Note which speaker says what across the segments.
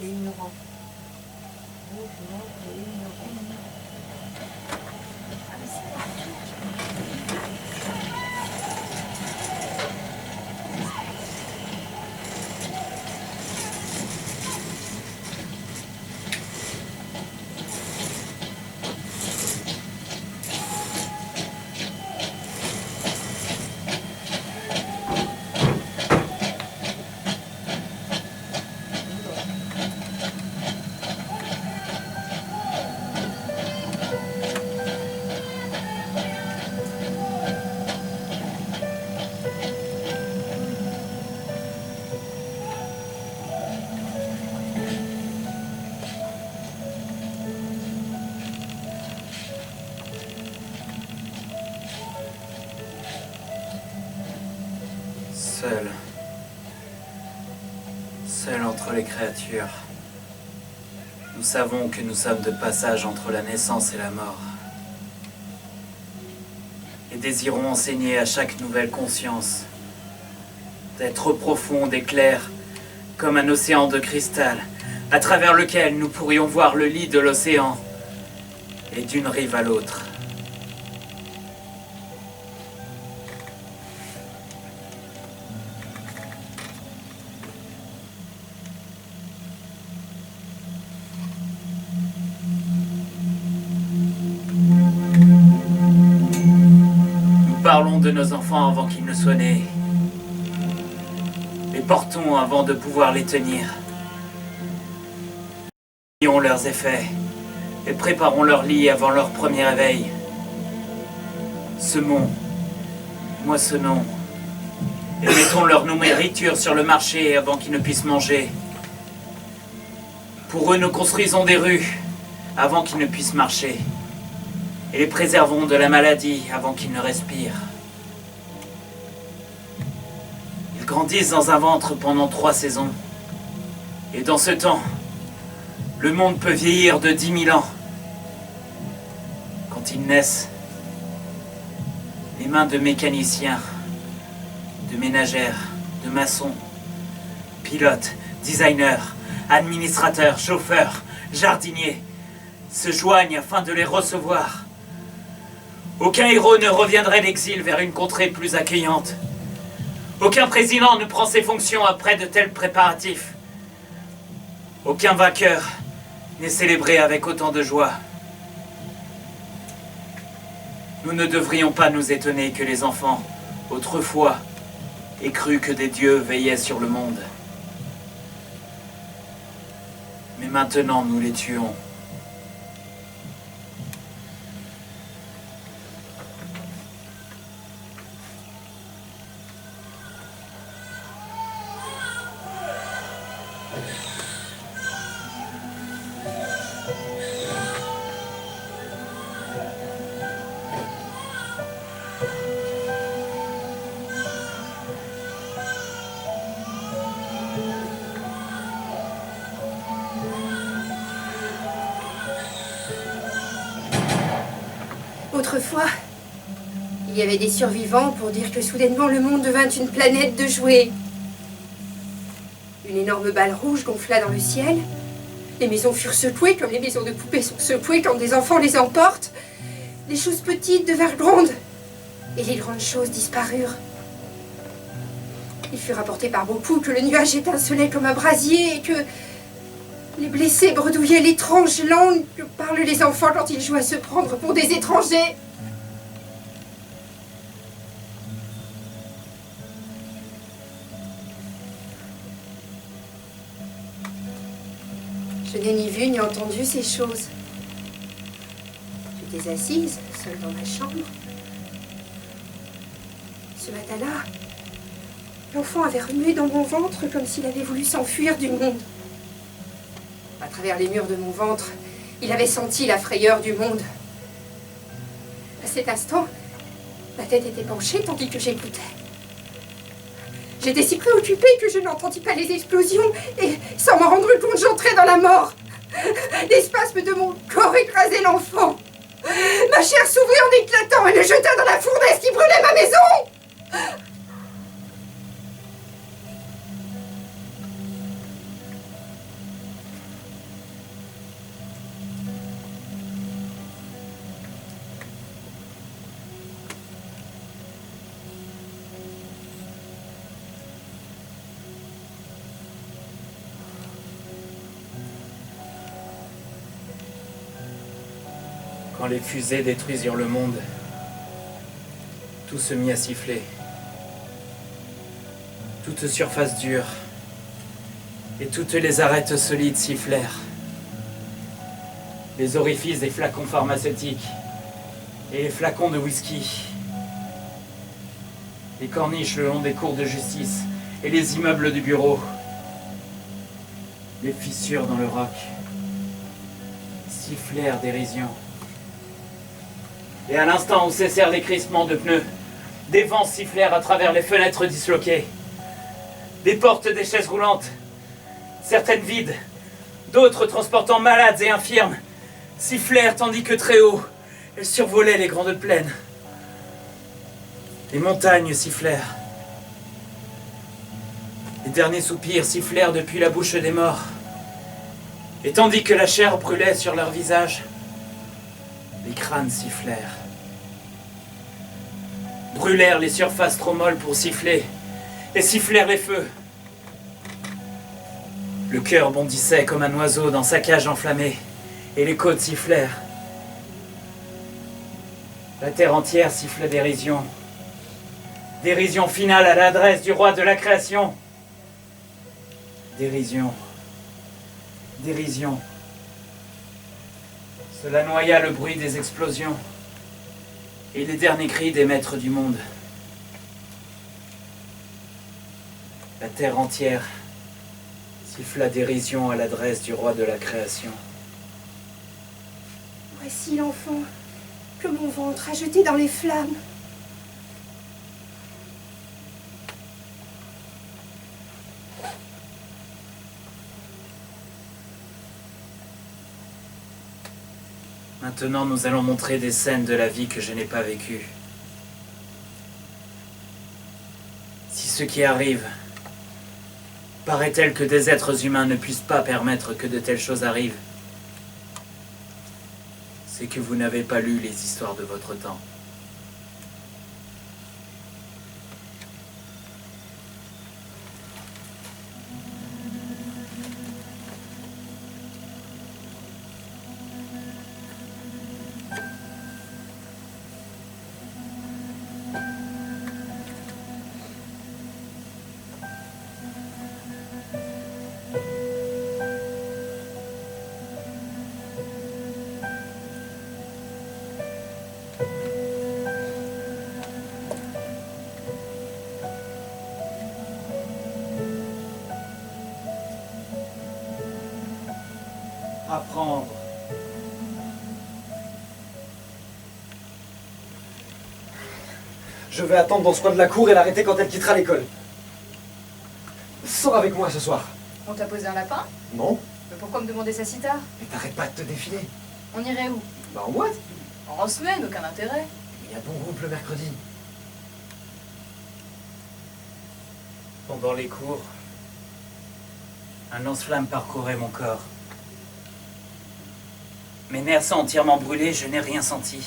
Speaker 1: et ignorant. Rouge, noble et ignorant.
Speaker 2: Seul entre les créatures, nous savons que nous sommes de passage entre la naissance et la mort. Et désirons enseigner à chaque nouvelle conscience d'être profonde et claire comme un océan de cristal, à travers lequel nous pourrions voir le lit de l'océan et d'une rive à l'autre. Parlons de nos enfants avant qu'ils ne soient nés. Les portons avant de pouvoir les tenir. Ayons leurs effets et préparons leur lit avant leur premier réveil. Semons, moissonnons et mettons leur nourriture sur le marché avant qu'ils ne puissent manger. Pour eux, nous construisons des rues avant qu'ils ne puissent marcher. Et les préservons de la maladie avant qu'ils ne respirent. Ils grandissent dans un ventre pendant 3 saisons. Et dans ce temps, le monde peut vieillir de 10 000 ans. Quand ils naissent, les mains de mécaniciens, de ménagères, de maçons, pilotes, designers, administrateurs, chauffeurs, jardiniers se joignent afin de les recevoir. Aucun héros ne reviendrait d'exil vers une contrée plus accueillante. Aucun président ne prend ses fonctions après de tels préparatifs. Aucun vainqueur n'est célébré avec autant de joie. Nous ne devrions pas nous étonner que les enfants, autrefois, aient cru que des dieux veillaient sur le monde. Mais maintenant, nous les tuons.
Speaker 3: Autrefois, il y avait des survivants pour dire que soudainement le monde devint une planète de jouets. Une énorme balle rouge gonfla dans le ciel. Les maisons furent secouées comme les maisons de poupées sont secouées quand des enfants les emportent. Les choses petites devinrent grandes et les grandes choses disparurent. Il fut rapporté par beaucoup que le nuage étincelait comme un brasier et que les blessés bredouillaient l'étrange langue que parlent les enfants quand ils jouent à se prendre pour des étrangers. Je n'ai ni vu ni entendu ces choses. J'étais assise, seule dans ma chambre. Ce matin-là, l'enfant avait remué dans mon ventre comme s'il avait voulu s'enfuir du monde. À travers les murs de mon ventre, il avait senti la frayeur du monde. À cet instant, ma tête était penchée tandis que j'écoutais. J'étais si préoccupée que je n'entendis pas les explosions et, sans m'en rendre compte, j'entrais dans la mort. Les spasmes de mon corps écrasaient l'enfant. Ma chair s'ouvrit en éclatant et le jeta dans la fournaise qui brûlait ma maison.
Speaker 2: Quand les fusées détruisirent le monde, tout se mit à siffler. Toute surface dure et toutes les arêtes solides sifflèrent. Les orifices des flacons pharmaceutiques et les flacons de whisky. Les corniches le long des cours de justice et les immeubles du bureau. Les fissures dans le roc sifflèrent dérision. Et à l'instant où cessèrent les crissements de pneus, des vents sifflèrent à travers les fenêtres disloquées. Des portes des chaises roulantes, certaines vides, d'autres transportant malades et infirmes, sifflèrent tandis que très haut, elles survolaient les grandes plaines. Les montagnes sifflèrent. Les derniers soupirs sifflèrent depuis la bouche des morts. Et tandis que la chair brûlait sur leurs visages, les crânes sifflèrent. Brûlèrent les surfaces trop molles pour siffler, et sifflèrent les feux. Le cœur bondissait comme un oiseau dans sa cage enflammée, et les côtes sifflèrent. La terre entière sifflait dérision. Dérision finale à l'adresse du roi de la création. Dérision. Dérision. Cela noya le bruit des explosions et les derniers cris des maîtres du monde. La terre entière siffla dérision à l'adresse du roi de la création.
Speaker 3: Voici l'enfant que mon ventre a jeté dans les flammes.
Speaker 2: Maintenant, nous allons montrer des scènes de la vie que je n'ai pas vécues. Si ce qui arrive paraît-il que des êtres humains ne puissent pas permettre que de telles choses arrivent, c'est que vous n'avez pas lu les histoires de votre temps. Apprendre.
Speaker 4: Je vais attendre dans ce coin de la cour et l'arrêter quand elle quittera l'école. Sors avec moi ce soir.
Speaker 5: On t'a posé un lapin?
Speaker 4: Non?
Speaker 5: Mais pourquoi me demander ça si tard?
Speaker 4: Mais t'arrêtes pas de te défiler.
Speaker 5: On irait où?
Speaker 4: Bah en boîte.
Speaker 5: En semaine, aucun intérêt.
Speaker 4: Il y a bon groupe le mercredi.
Speaker 2: Pendant les cours, un lance-flamme parcourait mon corps. Mes nerfs sont entièrement brûlés, je n'ai rien senti.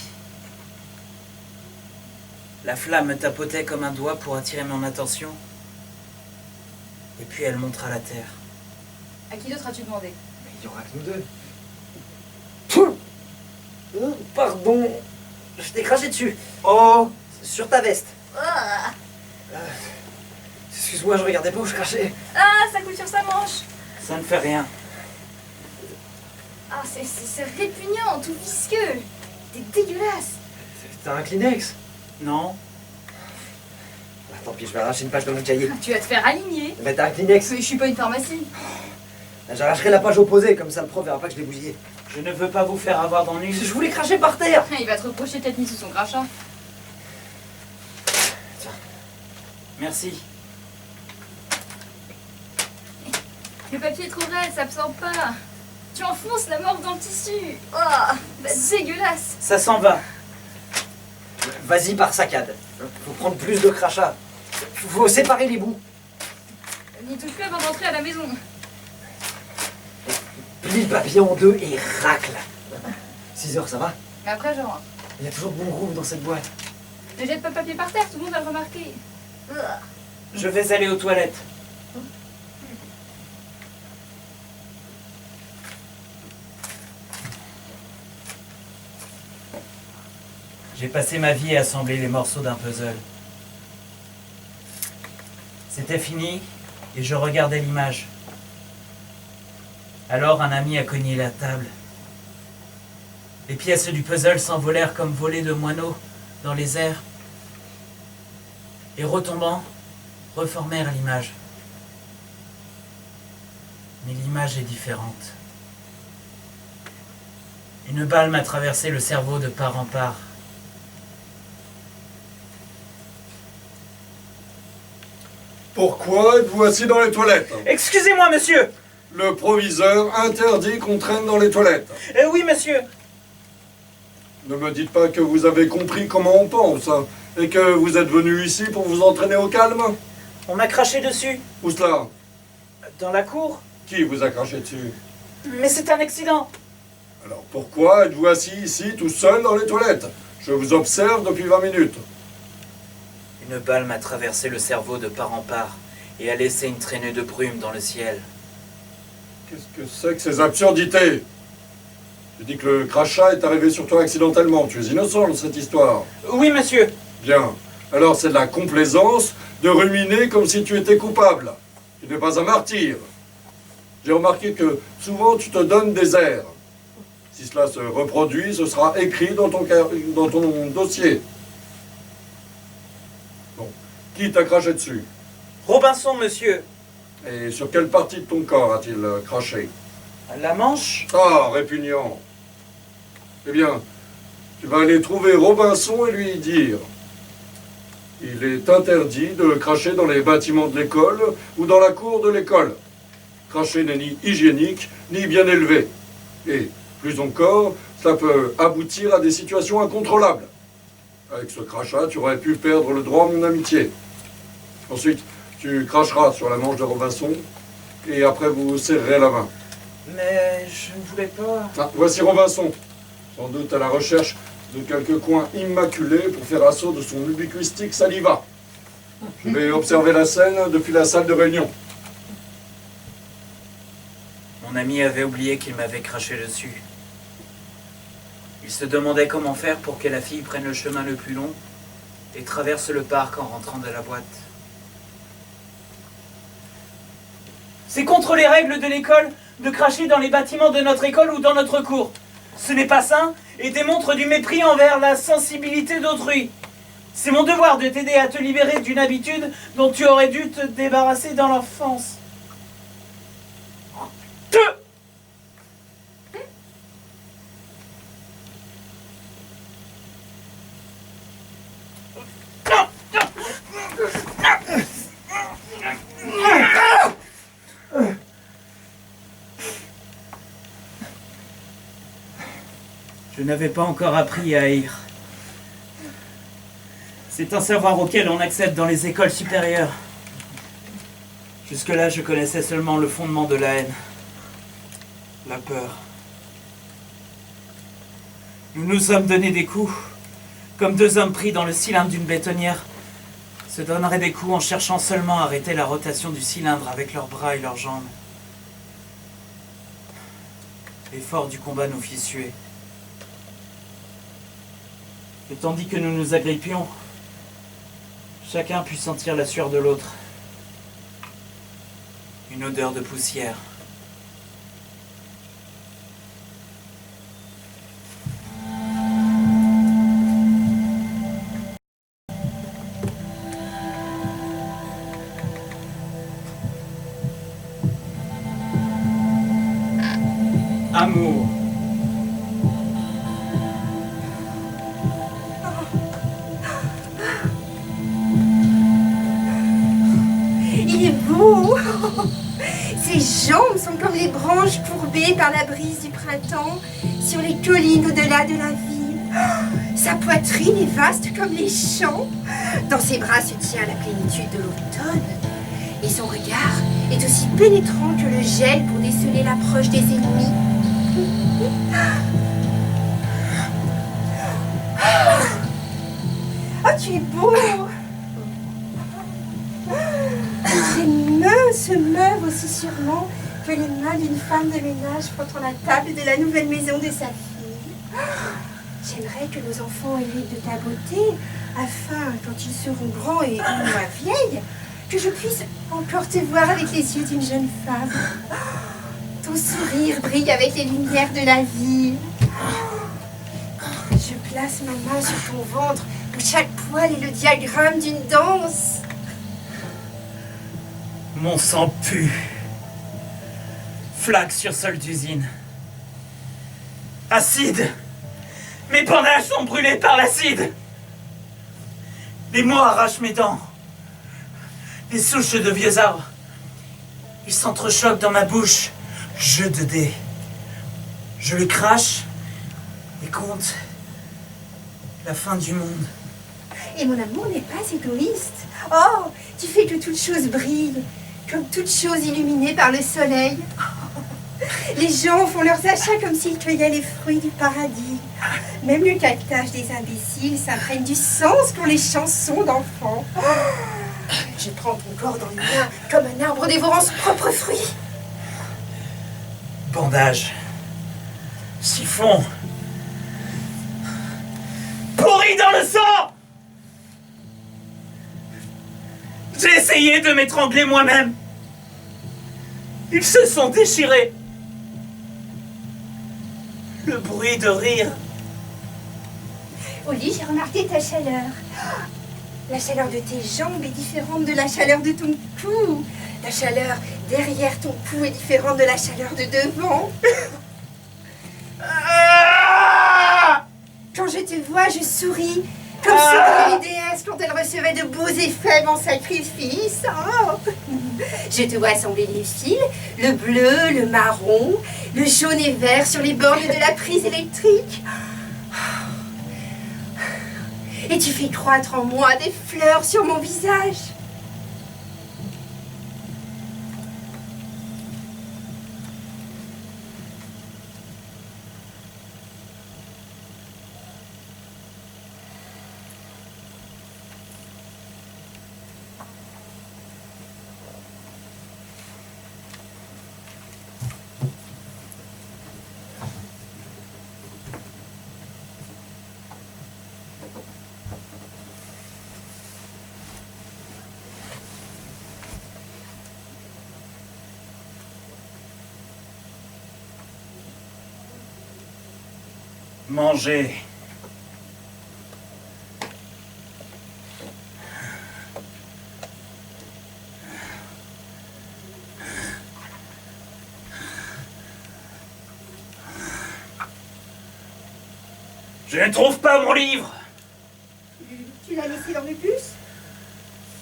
Speaker 2: La flamme me tapotait comme un doigt pour attirer mon attention. Et puis elle montra la terre.
Speaker 5: À qui d'autre as-tu demandé?
Speaker 4: Mais il y aura que nous deux. Pouh. Pardon. Je t'ai craché dessus. Oh, sur ta veste.
Speaker 5: Ah,
Speaker 4: Excuse-moi, je regardais pas où je crachais.
Speaker 5: ça coule sur sa manche.
Speaker 2: Ça ne fait rien.
Speaker 5: Ah, c'est répugnant, tout visqueux. T'es dégueulasse.
Speaker 4: T'as un Kleenex?
Speaker 2: Non?
Speaker 4: Bah, tant pis, je vais arracher une page de mon cahier.
Speaker 5: Tu vas te faire aligner.
Speaker 4: Mais t'as un Kleenex?
Speaker 5: Mais je suis pas une pharmacie.
Speaker 4: J'arracherai la page opposée, comme ça le prof verra pas que je l'ai bousillé.
Speaker 2: Je ne veux pas vous faire avoir d'ennui.
Speaker 4: Je voulais cracher par terre.
Speaker 5: Il va te reprocher d'être mis sous son crachat.
Speaker 2: Merci.
Speaker 5: Le papier est trop raide, ça absorbe pas. Tu enfonces la morve dans le tissu. Oh, dégueulasse.
Speaker 2: Ça s'en va.
Speaker 4: Vas-y par saccade. Faut prendre plus de crachats. Faut séparer les bouts.
Speaker 5: N'y touche plus avant d'entrer à la maison.
Speaker 4: Plie le papier en deux et racle. 6 heures, ça va?
Speaker 5: Mais après, je rentre.
Speaker 4: Il y a toujours de bons groupes dans cette boîte.
Speaker 5: Ne jette pas le papier par terre, tout le monde va le remarquer.
Speaker 2: Je vais aller aux toilettes. J'ai passé ma vie à assembler les morceaux d'un puzzle. C'était fini et je regardais l'image. Alors un ami a cogné la table. Les pièces du puzzle s'envolèrent comme volées de moineaux dans les airs et retombant, reformèrent l'image. Mais l'image est différente. Une balle m'a traversé le cerveau de part en part.
Speaker 6: Pourquoi êtes-vous assis dans les toilettes?
Speaker 2: Excusez-moi, monsieur!
Speaker 6: Le proviseur interdit qu'on traîne dans les toilettes.
Speaker 2: Oui, monsieur!
Speaker 6: Ne me dites pas que vous avez compris comment on pense, hein, et que vous êtes venu ici pour vous entraîner au calme.
Speaker 2: On m'a craché dessus.
Speaker 6: Où cela?
Speaker 2: Dans la cour.
Speaker 6: Qui vous a craché dessus?
Speaker 2: Mais c'est un accident.
Speaker 6: Alors pourquoi êtes-vous assis ici tout seul dans les toilettes? Je vous observe depuis 20 minutes.
Speaker 2: Une balle m'a traversé le cerveau de part en part et a laissé une traînée de brume dans le ciel.
Speaker 6: Qu'est-ce que c'est que ces absurdités? Tu dis que le crachat est arrivé sur toi accidentellement. Tu es innocent dans cette histoire.
Speaker 2: Oui, monsieur.
Speaker 6: Bien. Alors c'est de la complaisance de ruminer comme si tu étais coupable. Tu n'es pas un martyr. J'ai remarqué que souvent tu te donnes des airs. Si cela se reproduit, ce sera écrit dans ton dossier. Bon. Qui t'a craché dessus?
Speaker 2: Robinson, monsieur.
Speaker 6: Et sur quelle partie de ton corps a-t-il craché?
Speaker 2: La manche.
Speaker 6: Ah, répugnant. Eh bien, tu vas aller trouver Robinson et lui dire: il est interdit de cracher dans les bâtiments de l'école ou dans la cour de l'école. Cracher n'est ni hygiénique, ni bien élevé. Et, plus encore, cela peut aboutir à des situations incontrôlables. Avec ce crachat, tu aurais pu perdre le droit à mon amitié. Ensuite, tu cracheras sur la manche de Robinson, et après vous serrerez la main.
Speaker 2: Mais je ne voulais pas...
Speaker 6: Ah, voici Robinson, sans doute à la recherche de quelques coins immaculés pour faire assaut de son ubiquistique saliva. Je vais observer la scène depuis la salle de réunion.
Speaker 2: Mon ami avait oublié qu'il m'avait craché dessus. Il se demandait comment faire pour que la fille prenne le chemin le plus long et traverse le parc en rentrant de la boîte. C'est contre les règles de l'école de cracher dans les bâtiments de notre école ou dans notre cour. Ce n'est pas sain et démontre du mépris envers la sensibilité d'autrui. C'est mon devoir de t'aider à te libérer d'une habitude dont tu aurais dû te débarrasser dans l'enfance. Je n'avais pas encore appris à haïr. C'est un savoir auquel on accède dans les écoles supérieures. Jusque-là, je connaissais seulement le fondement de la haine. La peur. Nous nous sommes donné des coups, comme deux hommes pris dans le cylindre d'une bétonnière se donneraient des coups en cherchant seulement à arrêter la rotation du cylindre avec leurs bras et leurs jambes. L'effort du combat nous fit suer. Et tandis que nous nous agrippions, chacun put sentir la sueur de l'autre. Une odeur de poussière. Amour.
Speaker 3: Il est beau. Ses jambes sont comme les branches courbées par la brise du printemps sur les collines au-delà de la ville. Sa poitrine est vaste comme les champs. Dans ses bras se tient la plénitude de l'automne. Et son regard est aussi pénétrant que le gel pour déceler l'approche des ennemis. Oh, tu es beau! Ses mains se meuvent aussi sûrement que les mains d'une femme de ménage quand on la table de la nouvelle maison de sa fille. J'aimerais que nos enfants héritent de ta beauté, afin, quand ils seront grands et moi vieille, que je puisse encore te voir avec les yeux d'une jeune femme. Ton sourire brille avec les lumières de la vie. Je place ma main sur ton ventre, où chaque poil est le diagramme d'une danse.
Speaker 2: Mon sang pue. Flaque sur sol d'usine. Acide. Mes bandages sont brûlés par l'acide. Les mots arrachent mes dents. Les souches de vieux arbres. Ils s'entrechoquent dans ma bouche. Jeu de dés. Je les crache et compte la fin du monde.
Speaker 3: Et mon amour n'est pas égoïste. Oh, tu fais que toute chose brille, comme toute chose illuminée par le soleil. Les gens font leurs achats comme s'ils cueillaient les fruits du paradis. Même le caquetage des imbéciles s'imprègne du sens pour les chansons d'enfants. Je prends ton corps dans le mien comme un arbre dévorant ses propres fruits.
Speaker 2: Bandage. Chiffon. Pourri dans le sang. J'ai essayé de m'étrangler moi-même. Ils se sont déchirés. Le bruit de rire.
Speaker 3: Au lit, j'ai remarqué ta chaleur. La chaleur de tes jambes est différente de la chaleur de ton cou. La chaleur derrière ton cou est différente de la chaleur de devant. Quand je te vois, je souris. Comme souriait une déesse quand elle recevait de beaux effets en sacrifice. Oh. Je te vois assembler les fils, le bleu, le marron, le jaune et vert sur les bornes de la prise électrique. Et tu fais croître en moi des fleurs sur mon visage.
Speaker 2: Manger. Je ne trouve pas mon livre.
Speaker 3: Tu l'as laissé dans le bus?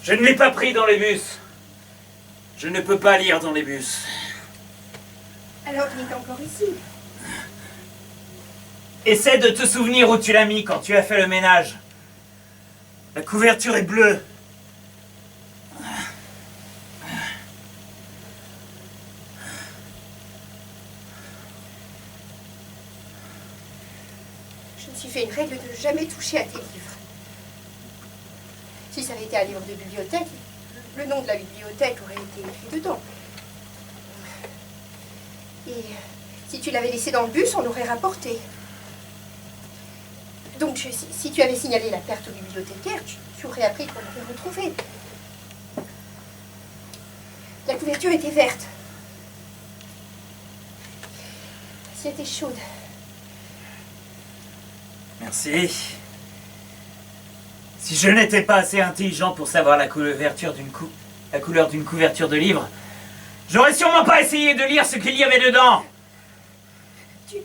Speaker 2: Je ne l'ai pas pris dans les bus. Je ne peux pas lire dans les bus.
Speaker 3: Alors il est encore ici.
Speaker 2: Essaie de te souvenir où tu l'as mis quand tu as fait le ménage. La couverture est bleue.
Speaker 3: Je me suis fait une règle de ne jamais toucher à tes livres. Si ça avait été un livre de bibliothèque, le nom de la bibliothèque aurait été écrit dedans. Et si tu l'avais laissé dans le bus, on l'aurait rapporté. Donc, si tu avais signalé la perte au bibliothécaire, tu aurais appris qu'on l'avait retrouvé. La couverture était verte. L'assiette était chaude.
Speaker 2: Merci. Si je n'étais pas assez intelligent pour savoir la couleur d'une couverture de livre, j'aurais sûrement pas essayé de lire ce qu'il y avait dedans.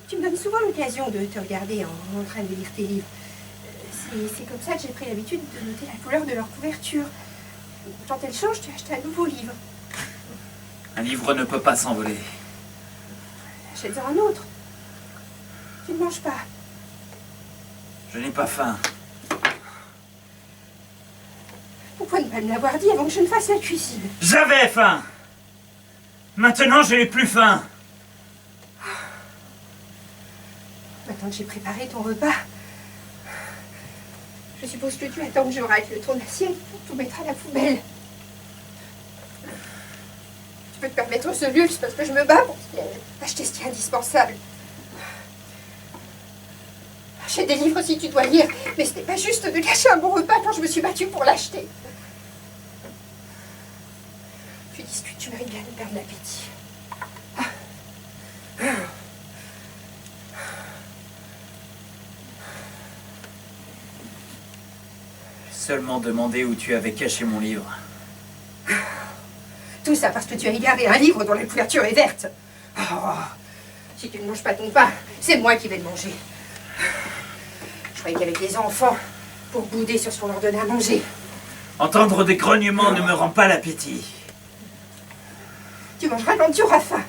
Speaker 3: Tu me donnes souvent l'occasion de te regarder en train de lire tes livres. C'est comme ça que j'ai pris l'habitude de noter la couleur de leur couverture. Quand elle change, tu achètes un nouveau livre.
Speaker 2: Un livre ne peut pas s'envoler.
Speaker 3: Achète-en un autre. Tu ne manges pas.
Speaker 2: Je n'ai pas faim.
Speaker 3: Pourquoi ne pas me l'avoir dit avant que je ne fasse la cuisine?
Speaker 2: J'avais faim. Maintenant, je n'ai plus faim.
Speaker 3: Maintenant que j'ai préparé ton repas, je suppose que tu attends que je règle ton assiette pour tout mettre à la poubelle. Tu peux te permettre ce luxe parce que je me bats pour acheter ce qui est indispensable. achète des livres si tu dois lire, mais ce n'est pas juste de gâcher un bon repas quand je me suis battue pour l'acheter. Tu discutes, tu mérites bien de perdre l'appétit.
Speaker 2: Seulement demander où tu avais caché mon livre.
Speaker 3: Tout ça parce que tu as égaré un livre dont la couverture est verte. Oh, si tu ne manges pas ton pain, c'est moi qui vais le manger. Je croyais qu'avec les enfants, pour bouder sur ce qu'on leur donnait à manger.
Speaker 2: Entendre des grognements ne me rend pas l'appétit.
Speaker 3: Tu mangeras quand tu auras faim.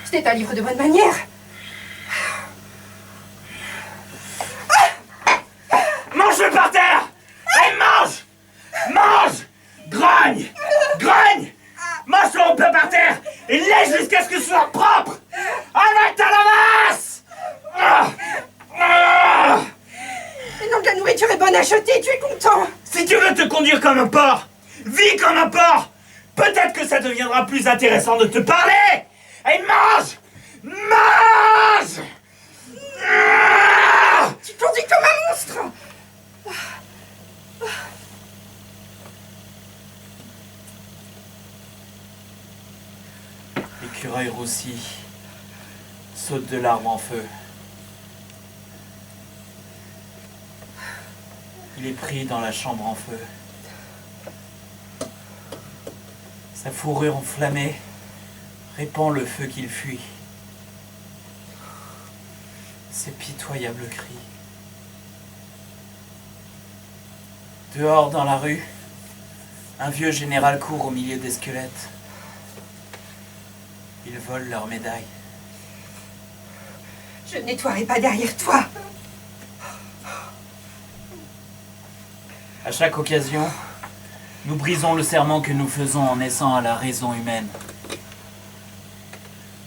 Speaker 3: C'était un livre de bonne manière.
Speaker 2: Mange-le par terre! Allez, mange! Mange! Grogne! Grogne! Mange-le un peu par terre! Et lèche jusqu'à ce que ce soit propre! Avec ta lavasse!
Speaker 3: Et donc la nourriture est bonne à jeter, tu es content.
Speaker 2: Si tu veux te conduire comme un porc, vis comme un porc! Peut-être que ça deviendra plus intéressant de te parler! Allez, mange! Mange!
Speaker 3: Tu conduis comme un monstre.
Speaker 2: L'écureuil roussi saute de l'arbre en feu. Il est pris dans la chambre en feu. Sa fourrure enflammée répand le feu qu'il fuit. Ses pitoyables cris. Dehors dans la rue, un vieux général court au milieu des squelettes. Ils volent leurs médailles.
Speaker 3: Je ne nettoierai pas derrière toi.
Speaker 2: À chaque occasion, nous brisons le serment que nous faisons en naissant à la raison humaine.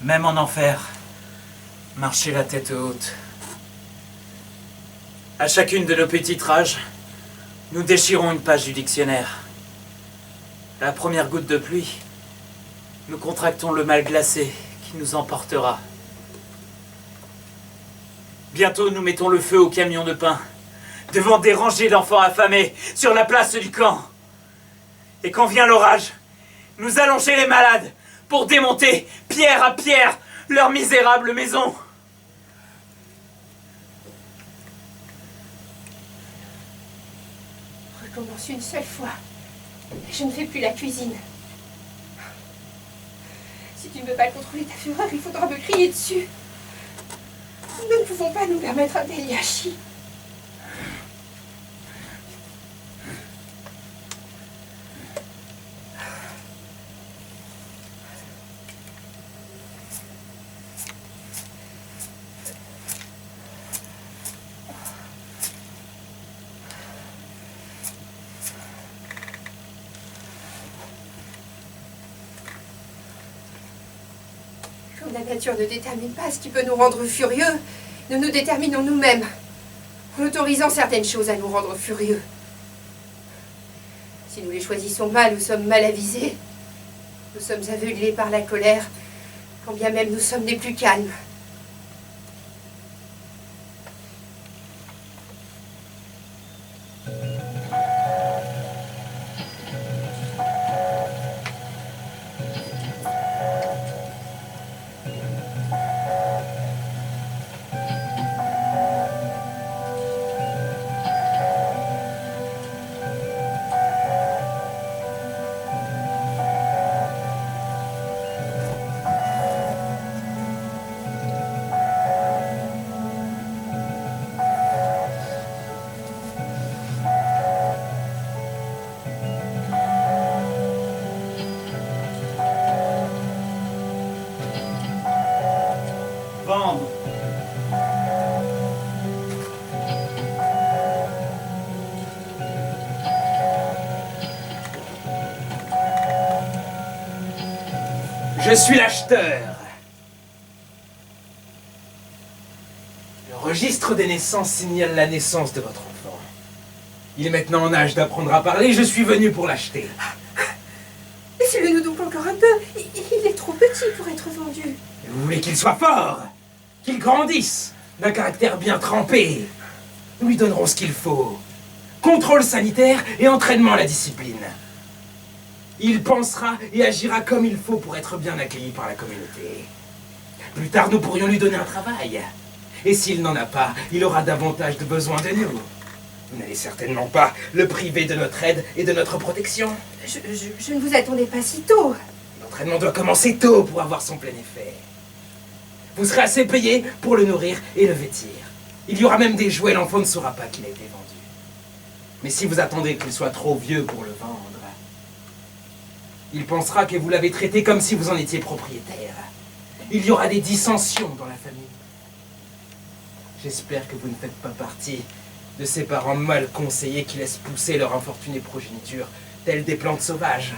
Speaker 2: Même en enfer, marcher la tête haute. À chacune de nos petites rages, nous déchirons une page du dictionnaire. À la première goutte de pluie, nous contractons le mal glacé qui nous emportera. Bientôt, nous mettons le feu au camion de pain, devant déranger l'enfant affamé sur la place du camp. Et quand vient l'orage, nous allons chez les malades pour démonter, pierre à pierre, leur misérable maison.
Speaker 3: Recommence une seule fois. Et je ne fais plus la cuisine. Si tu ne veux pas contrôler ta fureur, il faudra me crier dessus. Nous ne pouvons pas nous permettre un tel gâchis. Comme la nature ne détermine pas ce qui peut nous rendre furieux, nous nous déterminons nous-mêmes, en autorisant certaines choses à nous rendre furieux. Si nous les choisissons mal, nous sommes mal avisés. Nous sommes aveuglés par la colère, quand bien même nous sommes des plus calmes.
Speaker 2: Vendre.
Speaker 7: Je suis l'acheteur. Le registre des naissances signale la naissance de votre enfant. Il est maintenant en âge d'apprendre à parler, je suis venu pour l'acheter.
Speaker 3: Laissez-le nous donc encore un peu. Il est trop petit pour être vendu.
Speaker 7: Vous voulez qu'il soit fort, qu'il grandisse, d'un caractère bien trempé. Nous lui donnerons ce qu'il faut. Contrôle sanitaire et entraînement à la discipline. Il pensera et agira comme il faut pour être bien accueilli par la communauté. Plus tard, nous pourrions lui donner un travail. Et s'il n'en a pas, il aura davantage de besoin de nous. Vous n'allez certainement pas le priver de notre aide et de notre protection.
Speaker 3: Je ne vous attendais pas si tôt.
Speaker 7: L'entraînement doit commencer tôt pour avoir son plein effet. Vous serez assez payé pour le nourrir et le vêtir. Il y aura même des jouets, l'enfant ne saura pas qu'il a été vendu. Mais si vous attendez qu'il soit trop vieux pour le vendre, il pensera que vous l'avez traité comme si vous en étiez propriétaire. Il y aura des dissensions dans la famille. J'espère que vous ne faites pas partie de ces parents mal conseillés qui laissent pousser leur infortunée progéniture, telles des plantes sauvages.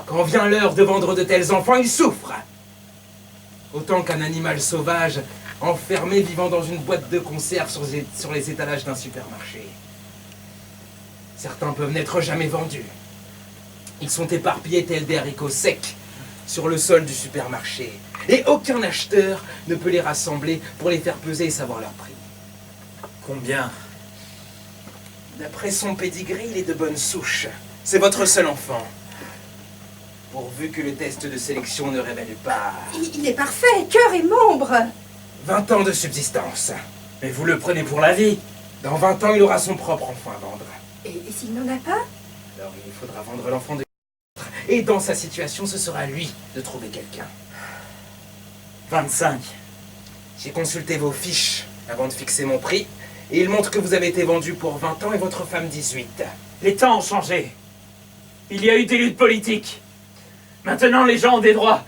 Speaker 7: Quand vient l'heure de vendre de tels enfants, ils souffrent. Autant qu'un animal sauvage, enfermé vivant dans une boîte de conserve sur les étalages d'un supermarché. Certains peuvent n'être jamais vendus. Ils sont éparpillés tels des haricots secs sur le sol du supermarché. Et aucun acheteur ne peut les rassembler pour les faire peser et savoir leur prix.
Speaker 2: Combien?
Speaker 7: D'après son pédigré, il est de bonne souche. C'est votre seul enfant. Pourvu que le test de sélection ne révèle pas...
Speaker 3: Il est parfait, cœur et membre.
Speaker 7: 20 ans de subsistance.
Speaker 2: Mais vous le prenez pour la vie.
Speaker 7: Dans 20 ans, il aura son propre enfant à vendre.
Speaker 3: Et s'il n'en a pas?
Speaker 7: Alors il faudra vendre l'enfant de... Et dans sa situation, ce sera à lui de trouver quelqu'un.
Speaker 2: 25.
Speaker 7: J'ai consulté vos fiches avant de fixer mon prix, et il montre que vous avez été vendu pour 20 ans et votre femme 18.
Speaker 2: Les temps ont changé. Il y a eu des luttes politiques. Maintenant, les gens ont des droits.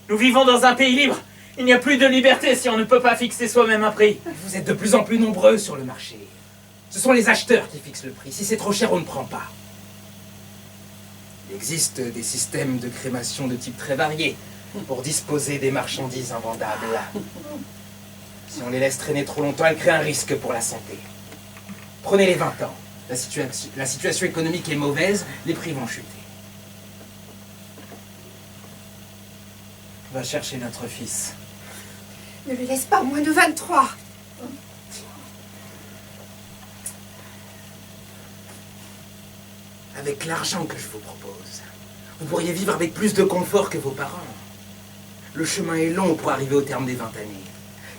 Speaker 2: Nous vivons dans un pays libre. Il n'y a plus de liberté si on ne peut pas fixer soi-même un prix.
Speaker 7: Vous êtes de plus en plus nombreux sur le marché. Ce sont les acheteurs qui fixent le prix. Si c'est trop cher, on ne prend pas. Il existe des systèmes de crémation de type très variés pour disposer des marchandises invendables. Si on les laisse traîner trop longtemps, elles créent un risque pour la santé. Prenez les 20 ans. La situation économique est mauvaise, les prix vont chuter.
Speaker 2: On va chercher notre fils.
Speaker 3: Ne le laisse pas moins de 23.
Speaker 7: Avec l'argent que je vous propose, vous pourriez vivre avec plus de confort que vos parents. Le chemin est long pour arriver au terme des 20 années.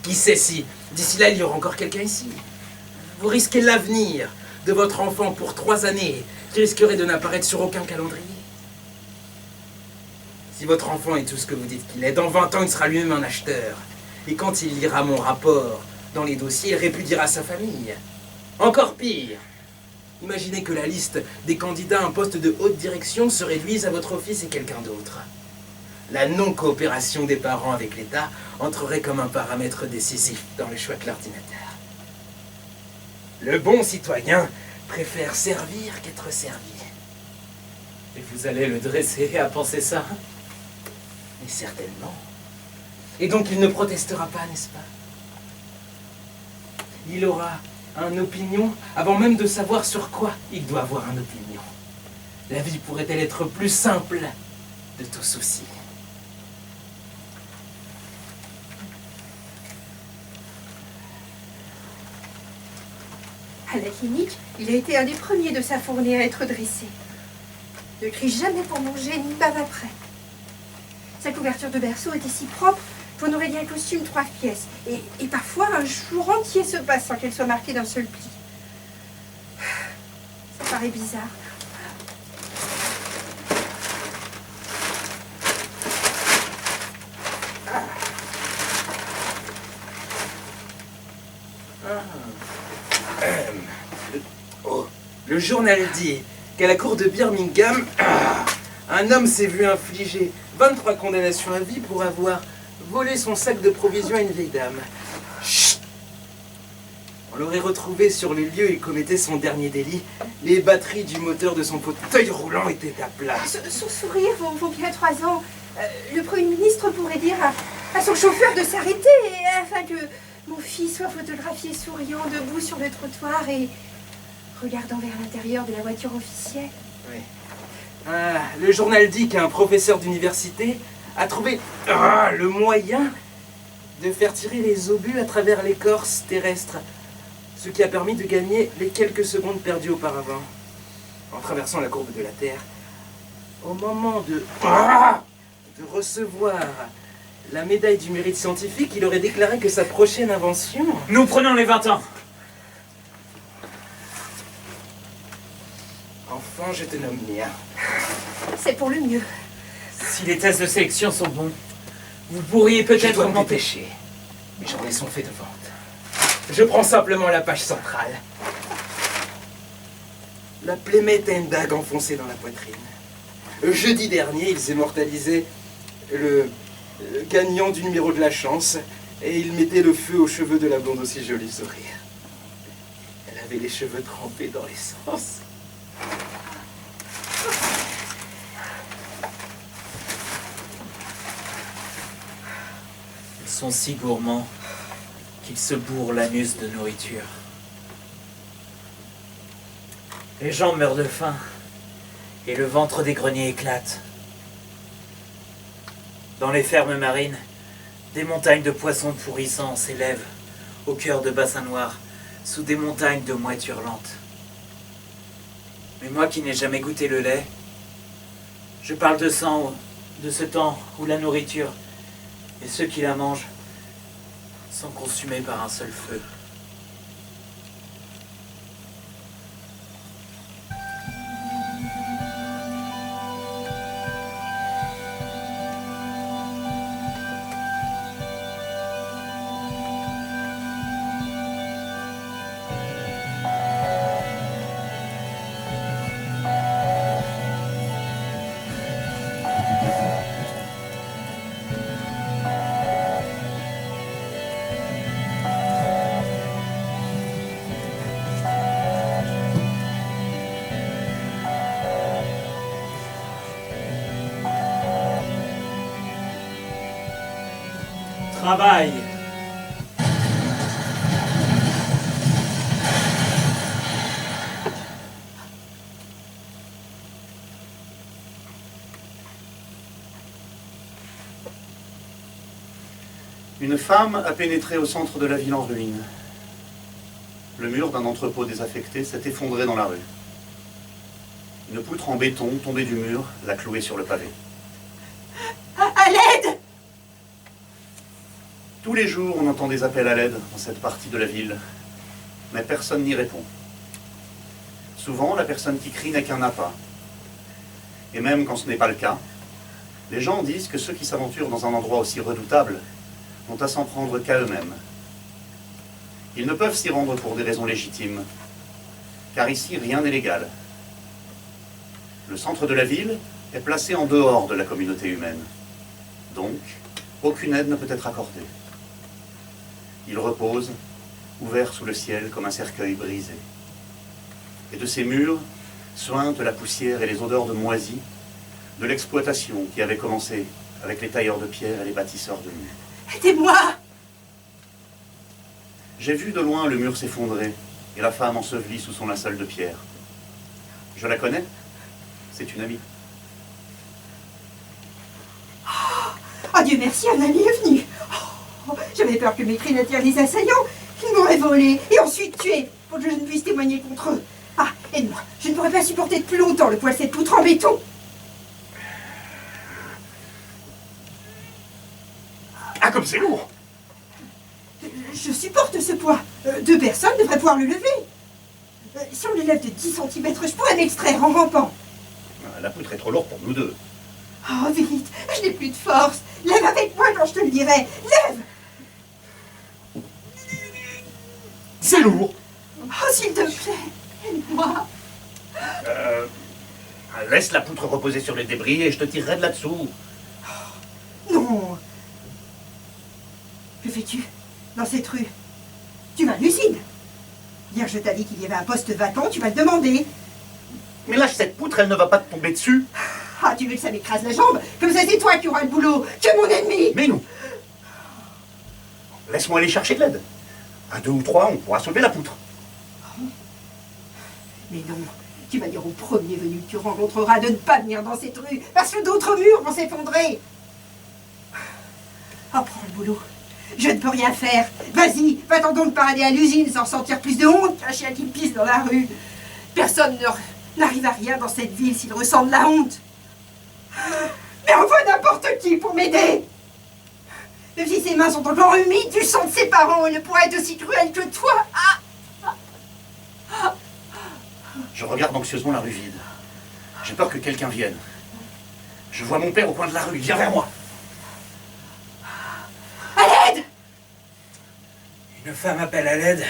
Speaker 7: Qui sait si, d'ici là, il y aura encore quelqu'un ici. Vous risquez l'avenir de votre enfant pour 3 années, qui risquerait de n'apparaître sur aucun calendrier. Si votre enfant est tout ce que vous dites qu'il est, dans 20 ans, il sera lui-même un acheteur. Et quand il lira mon rapport dans les dossiers, il répudiera sa famille. Encore pire, imaginez que la liste des candidats à un poste de haute direction se réduise à votre fils et quelqu'un d'autre. La non-coopération des parents avec l'État entrerait comme un paramètre décisif dans le choix de l'ordinateur. Le bon citoyen préfère servir qu'être servi.
Speaker 2: Et vous allez le dresser à penser ça?
Speaker 7: Mais certainement. Et donc il ne protestera pas, n'est-ce pas? Il aura une opinion avant même de savoir sur quoi il doit avoir une opinion. La vie pourrait-elle être plus simple de tout souci?
Speaker 3: À la clinique, il a été un des premiers de sa fournée à être dressé. Ne crie jamais pour manger, ni bave après. Sa couverture de berceau était si propre qu'on aurait dit un costume 3 pièces. Et parfois, un jour entier se passe sans qu'elle soit marquée d'un seul pli. Ça paraît bizarre.
Speaker 7: Le journal dit qu'à la cour de Birmingham, un homme s'est vu infliger 23 condamnations à vie pour avoir volé son sac de provisions à une vieille dame. Chut! On l'aurait retrouvé sur le lieu où il commettait son dernier délit. Les batteries du moteur de son fauteuil roulant étaient à plat.
Speaker 3: Son sourire vaut bien 3 ans. Le Premier ministre pourrait dire à son chauffeur de s'arrêter afin que mon fils soit photographié souriant debout sur le trottoir et regardant vers l'intérieur de la voiture officielle.
Speaker 7: Oui. Le journal dit qu'un professeur d'université a trouvé le moyen de faire tirer les obus à travers l'écorce terrestre, ce qui a permis de gagner les quelques secondes perdues auparavant. En traversant la courbe de la Terre, au moment de recevoir la médaille du mérite scientifique, il aurait déclaré que sa prochaine invention...
Speaker 2: Nous prenons les 20 ans.
Speaker 7: Enfin, je te nomme Nia.
Speaker 3: C'est pour le mieux.
Speaker 2: Si les tests de sélection sont bons, vous pourriez
Speaker 7: Je
Speaker 2: peut-être
Speaker 7: dois me
Speaker 2: augmenter.
Speaker 7: dépêcher, mais j'en ai son fait de vente. Je prends simplement la page centrale. La Playmate a une dague enfoncée dans la poitrine. Jeudi dernier, ils immortalisaient le gagnant du numéro de la chance et ils mettaient le feu aux cheveux de la blonde aussi jolie sourire. Elle avait les cheveux trempés dans l'essence.
Speaker 2: Ils sont si gourmands qu'ils se bourrent l'anus de nourriture. Les gens meurent de faim et le ventre des greniers éclate. Dans les fermes marines, des montagnes de poissons pourrissants s'élèvent au cœur de bassins noirs, sous des montagnes de mouettes hurlantes. Mais moi qui n'ai jamais goûté le lait, je parle de ce temps où la nourriture et ceux qui la mangent sont consumés par un seul feu. Travail.
Speaker 8: Une femme a pénétré au centre de la ville en ruine. Le mur d'un entrepôt désaffecté s'est effondré dans la rue. Une poutre en béton tombée du mur l'a clouée sur le pavé.
Speaker 3: À l'aide!
Speaker 8: Tous les jours, on entend des appels à l'aide dans cette partie de la ville, mais personne n'y répond. Souvent, la personne qui crie n'est qu'un appât. Et même quand ce n'est pas le cas, les gens disent que ceux qui s'aventurent dans un endroit aussi redoutable n'ont à s'en prendre qu'à eux-mêmes. Ils ne peuvent s'y rendre pour des raisons légitimes, car ici, rien n'est légal. Le centre de la ville est placé en dehors de la communauté humaine. Donc, aucune aide ne peut être accordée. Il repose, ouvert sous le ciel comme un cercueil brisé. Et de ces murs suinte la poussière et les odeurs de moisis de l'exploitation qui avait commencé avec les tailleurs de pierre et les bâtisseurs de murs.
Speaker 3: Aidez-moi!
Speaker 8: J'ai vu de loin le mur s'effondrer et la femme ensevelie sous son linceul de pierre. Je la connais, c'est une amie.
Speaker 3: Oh Dieu merci, un ami est venu. Oh, j'avais peur que mes cris n'attirent les assaillants. Ils m'auraient volé et ensuite tué pour que je ne puisse témoigner contre eux. Ah, aide-moi, je ne pourrais pas supporter de plus longtemps le poids de cette poutre en béton.
Speaker 8: Ah, comme c'est lourd!
Speaker 3: Je supporte ce poids. 2 personnes devraient pouvoir le lever. Si on le lève de 10 cm, je pourrais m'extraire en rampant.
Speaker 8: La poutre est trop lourde pour nous deux.
Speaker 3: Oh, vite, je n'ai plus de force. Lève avec moi quand je te le dirai. Lève!
Speaker 8: C'est lourd!
Speaker 3: Oh, s'il te plaît, aide-moi.
Speaker 8: Laisse la poutre reposer sur les débris et je te tirerai de là-dessous.
Speaker 3: Non. Que fais-tu dans cette rue? Tu m'hallucines. Hier, je t'avais dit qu'il y avait un poste vacant, tu vas le demander.
Speaker 8: Mais lâche cette poutre, elle ne va pas te tomber dessus.
Speaker 3: Ah, tu veux que ça m'écrase la jambe? Comme ça, c'est toi qui auras le boulot. Tu es mon ennemi.
Speaker 8: Mais non. Laisse-moi aller chercher de l'aide. À 2 ou 3, on pourra soulever la poutre.
Speaker 3: Mais non, tu vas dire au premier venu que tu rencontreras de ne pas venir dans cette rue, parce que d'autres murs vont s'effondrer. Oh, prends le boulot. Je ne peux rien faire. Vas-y, va-t'en donc parader à l'usine sans sentir plus de honte qu'un chien qui pisse dans la rue. Personne n'arrive à rien dans cette ville s'il ressent de la honte. Mais envoie n'importe qui pour m'aider. Même si ses mains sont encore humides du sang de ses parents, il ne pourra être aussi cruel que toi.
Speaker 8: Je regarde anxieusement la rue vide. J'ai peur que quelqu'un vienne. Je vois mon père au coin de la rue, il vient vers moi.
Speaker 3: À l'aide!
Speaker 2: Une femme appelle à l'aide.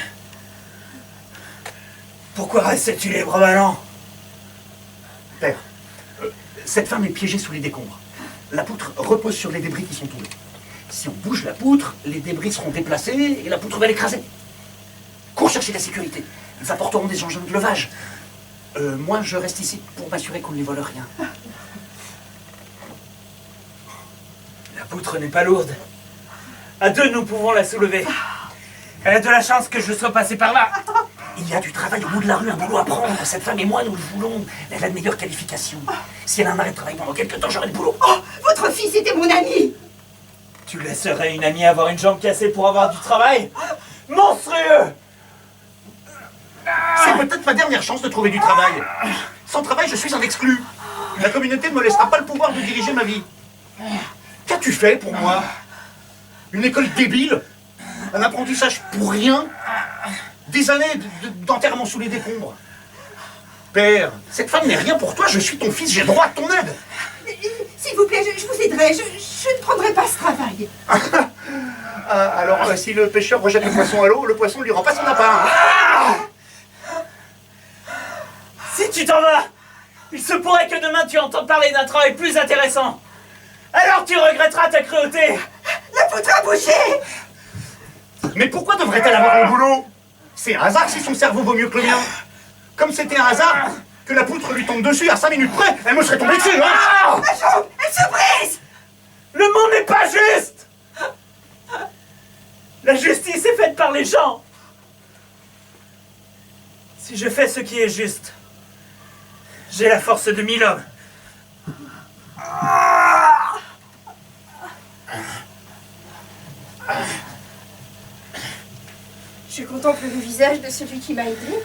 Speaker 2: Pourquoi restes-tu les bras ballants?
Speaker 8: Père, cette femme est piégée sous les décombres. La poutre repose sur les débris qui sont tombés. Si on bouge la poutre, les débris seront déplacés et la poutre va l'écraser. Cours chercher la sécurité. Ils apporteront des engins de levage. Moi, je reste ici pour m'assurer qu'on ne lui vole rien.
Speaker 2: La poutre n'est pas lourde. À deux, nous pouvons la soulever. Elle a de la chance que je sois passé par là.
Speaker 8: Il y a du travail au bout de la rue, un boulot à prendre. Cette femme et moi, nous le voulons. Elle a de meilleures qualifications. Si elle a un arrêt de travail pendant quelques temps, j'aurai le boulot.
Speaker 3: Oh, votre fils était mon ami.
Speaker 2: Tu laisserais une amie avoir une jambe cassée pour avoir du travail? Monstrueux!
Speaker 8: C'est peut-être ma dernière chance de trouver du travail. Sans travail, je suis un exclu. La communauté ne me laissera pas le pouvoir de diriger ma vie. Qu'as-tu fait pour moi? Une école débile? Un apprentissage pour rien? Des années d'enterrement sous les décombres? Père, cette femme n'est rien pour toi, je suis ton fils, j'ai droit à ton aide.
Speaker 3: S'il vous plaît, je vous aiderai. Je ne prendrai pas ce travail.
Speaker 8: Alors, si le pêcheur rejette le poisson à l'eau, le poisson ne lui rend pas son appât.
Speaker 2: Si tu t'en vas, il se pourrait que demain tu entends parler d'un travail plus intéressant. Alors tu regretteras ta cruauté.
Speaker 3: La poutre a bougé.
Speaker 8: Mais pourquoi devrait-elle avoir un boulot? C'est un hasard si son cerveau vaut mieux que le mien. Comme c'était un hasard que la poutre lui tombe dessus à 5 minutes près, elle me serait tombée dessus, hein?
Speaker 3: Ma jambe, elle se brise.
Speaker 2: Le monde n'est pas juste. La justice est faite par les gens. Si je fais ce qui est juste, j'ai la force de 1000 hommes.
Speaker 3: Je contemple le visage de celui qui m'a aidé.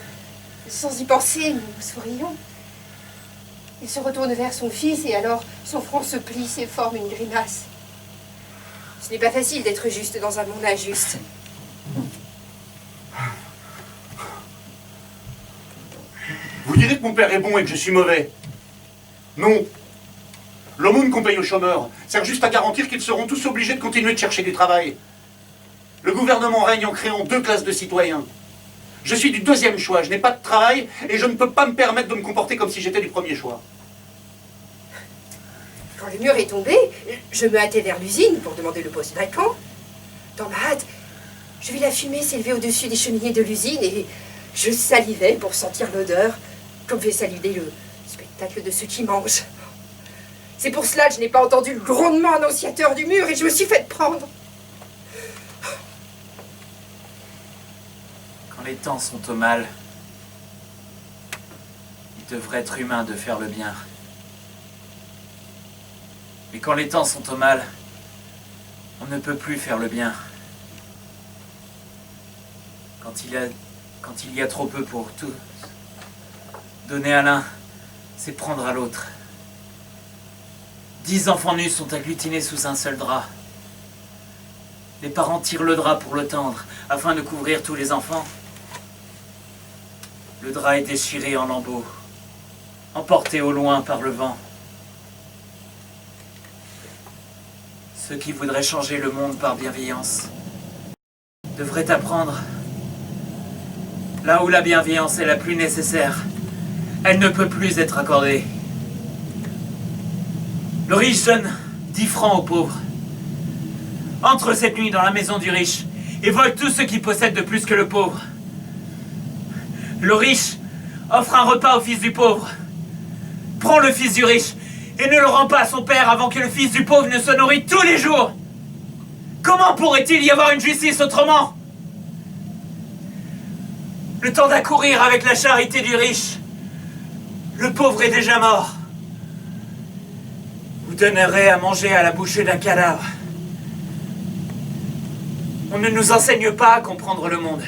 Speaker 3: Sans y penser, nous sourions. Il se retourne vers son fils et alors son front se plisse et forme une grimace. Ce n'est pas facile d'être juste dans un monde injuste.
Speaker 8: Vous direz que mon père est bon et que je suis mauvais. Non. L'aumône qu'on paye aux chômeurs sert juste à garantir qu'ils seront tous obligés de continuer de chercher du travail. Le gouvernement règne en créant 2 classes de citoyens. Je suis du 2e choix, je n'ai pas de travail et je ne peux pas me permettre de me comporter comme si j'étais du 1er choix.
Speaker 3: Quand le mur est tombé, je me hâtais vers l'usine pour demander le poste vacant. Dans ma hâte, je vis la fumée s'élever au-dessus des cheminées de l'usine et je salivais pour sentir l'odeur, comme fait saliver le spectacle de ceux qui mangent. C'est pour cela que je n'ai pas entendu le grondement annonciateur du mur et je me suis fait prendre.
Speaker 2: Quand les temps sont au mal, il devrait être humain de faire le bien. Mais quand les temps sont au mal, on ne peut plus faire le bien. Quand il y a trop peu pour tout, donner à l'un, c'est prendre à l'autre. 10 enfants nus sont agglutinés sous un seul drap. Les parents tirent le drap pour le tendre, afin de couvrir tous les enfants. Le drap est déchiré en lambeaux, emporté au loin par le vent. Ceux qui voudraient changer le monde par bienveillance devraient apprendre. Là où la bienveillance est la plus nécessaire, elle ne peut plus être accordée. Le riche donne 10 francs aux pauvres. Entre cette nuit dans la maison du riche et vole tout ce qu'il possède de plus que le pauvre. Le riche offre un repas au fils du pauvre. Prend le fils du riche et ne le rend pas à son père avant que le fils du pauvre ne se nourrit tous les jours. Comment pourrait-il y avoir une justice autrement? Le temps d'accourir avec la charité du riche. Le pauvre est déjà mort. Vous donnerez à manger à la bouchée d'un cadavre. On ne nous enseigne pas à comprendre le monde.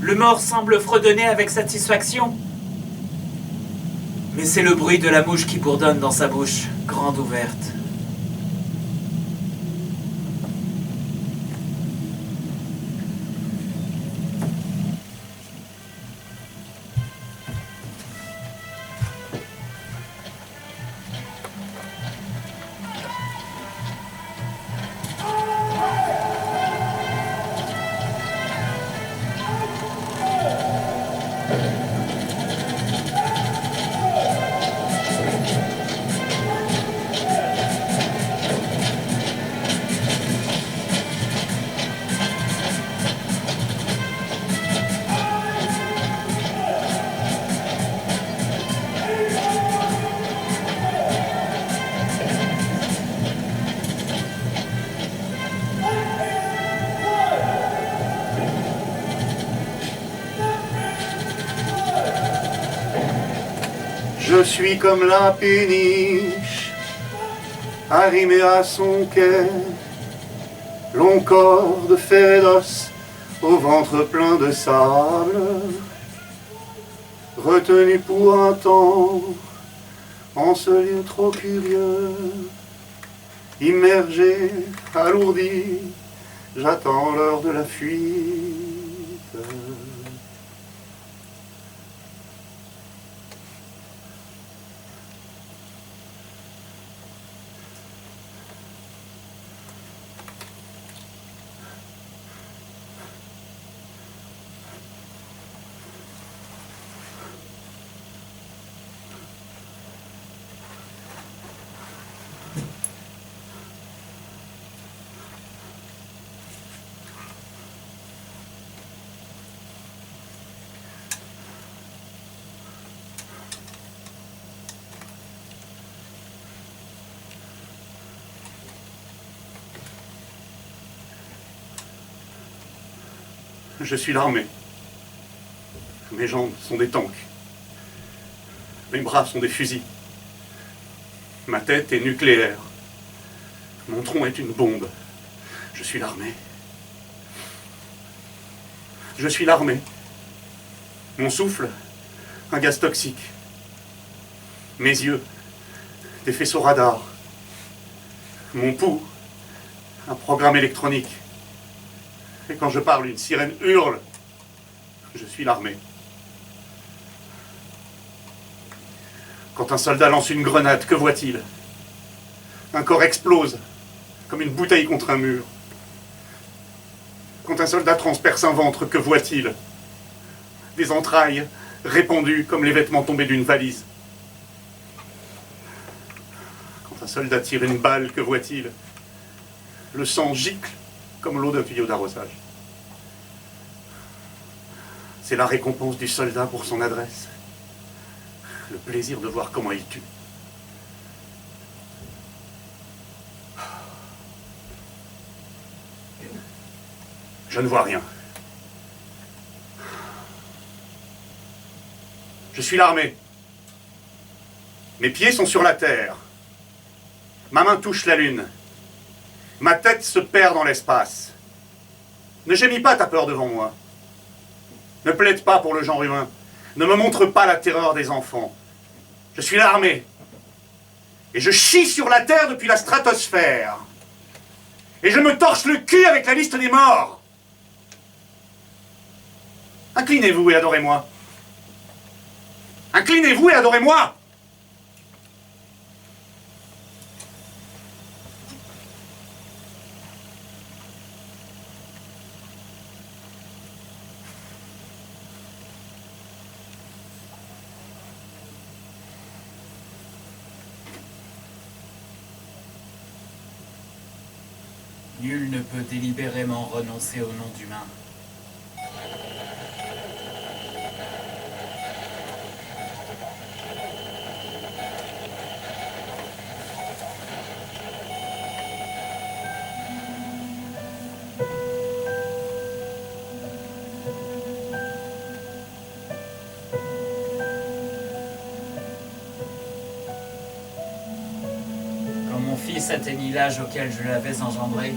Speaker 2: Le mort semble fredonner avec satisfaction. Mais c'est le bruit de la mouche qui bourdonne dans sa bouche, grande ouverte.
Speaker 8: Je suis comme la péniche, arrimée à son quai, long corps de fer et d'os, au ventre plein de sable, retenu pour un temps, en ce lieu trop curieux, immergé, alourdi, j'attends l'heure de la fuite. Je suis l'armée. Mes jambes sont des tanks. Mes bras sont des fusils. Ma tête est nucléaire. Mon tronc est une bombe. Je suis l'armée. Je suis l'armée. Mon souffle, un gaz toxique. Mes yeux, des faisceaux radars. Mon pouls, un programme électronique. Et quand je parle, une sirène hurle. Je suis l'armée. Quand un soldat lance une grenade, que voit-il? Un corps explose, comme une bouteille contre un mur. Quand un soldat transperce un ventre, que voit-il? Des entrailles répandues comme les vêtements tombés d'une valise. Quand un soldat tire une balle, que voit-il? Le sang gicle comme l'eau d'un tuyau d'arrosage. C'est la récompense du soldat pour son adresse. Le plaisir de voir comment il tue. Je ne vois rien. Je suis l'armée. Mes pieds sont sur la terre. Ma main touche la lune. Ma tête se perd dans l'espace. Ne gémis pas ta peur devant moi. Ne plaide pas pour le genre humain. Ne me montre pas la terreur des enfants. Je suis l'armée. Et je chie sur la terre depuis la stratosphère. Et je me torche le cul avec la liste des morts. Inclinez-vous et adorez-moi. Inclinez-vous et adorez-moi.
Speaker 2: Nul ne peut délibérément renoncer au nom d'humain. Quand mon fils atteignit l'âge auquel je l'avais engendré,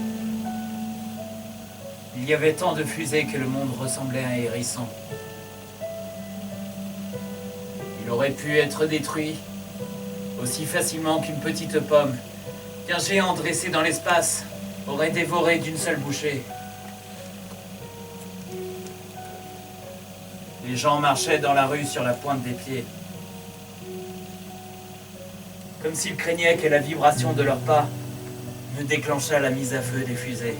Speaker 2: Il y avait tant de fusées que le monde ressemblait à un hérisson. Il aurait pu être détruit aussi facilement qu'une petite pomme qu'un géant dressé dans l'espace aurait dévoré d'une seule bouchée. Les gens marchaient dans la rue sur la pointe des pieds, comme s'ils craignaient que la vibration de leurs pas ne déclenchât la mise à feu des fusées.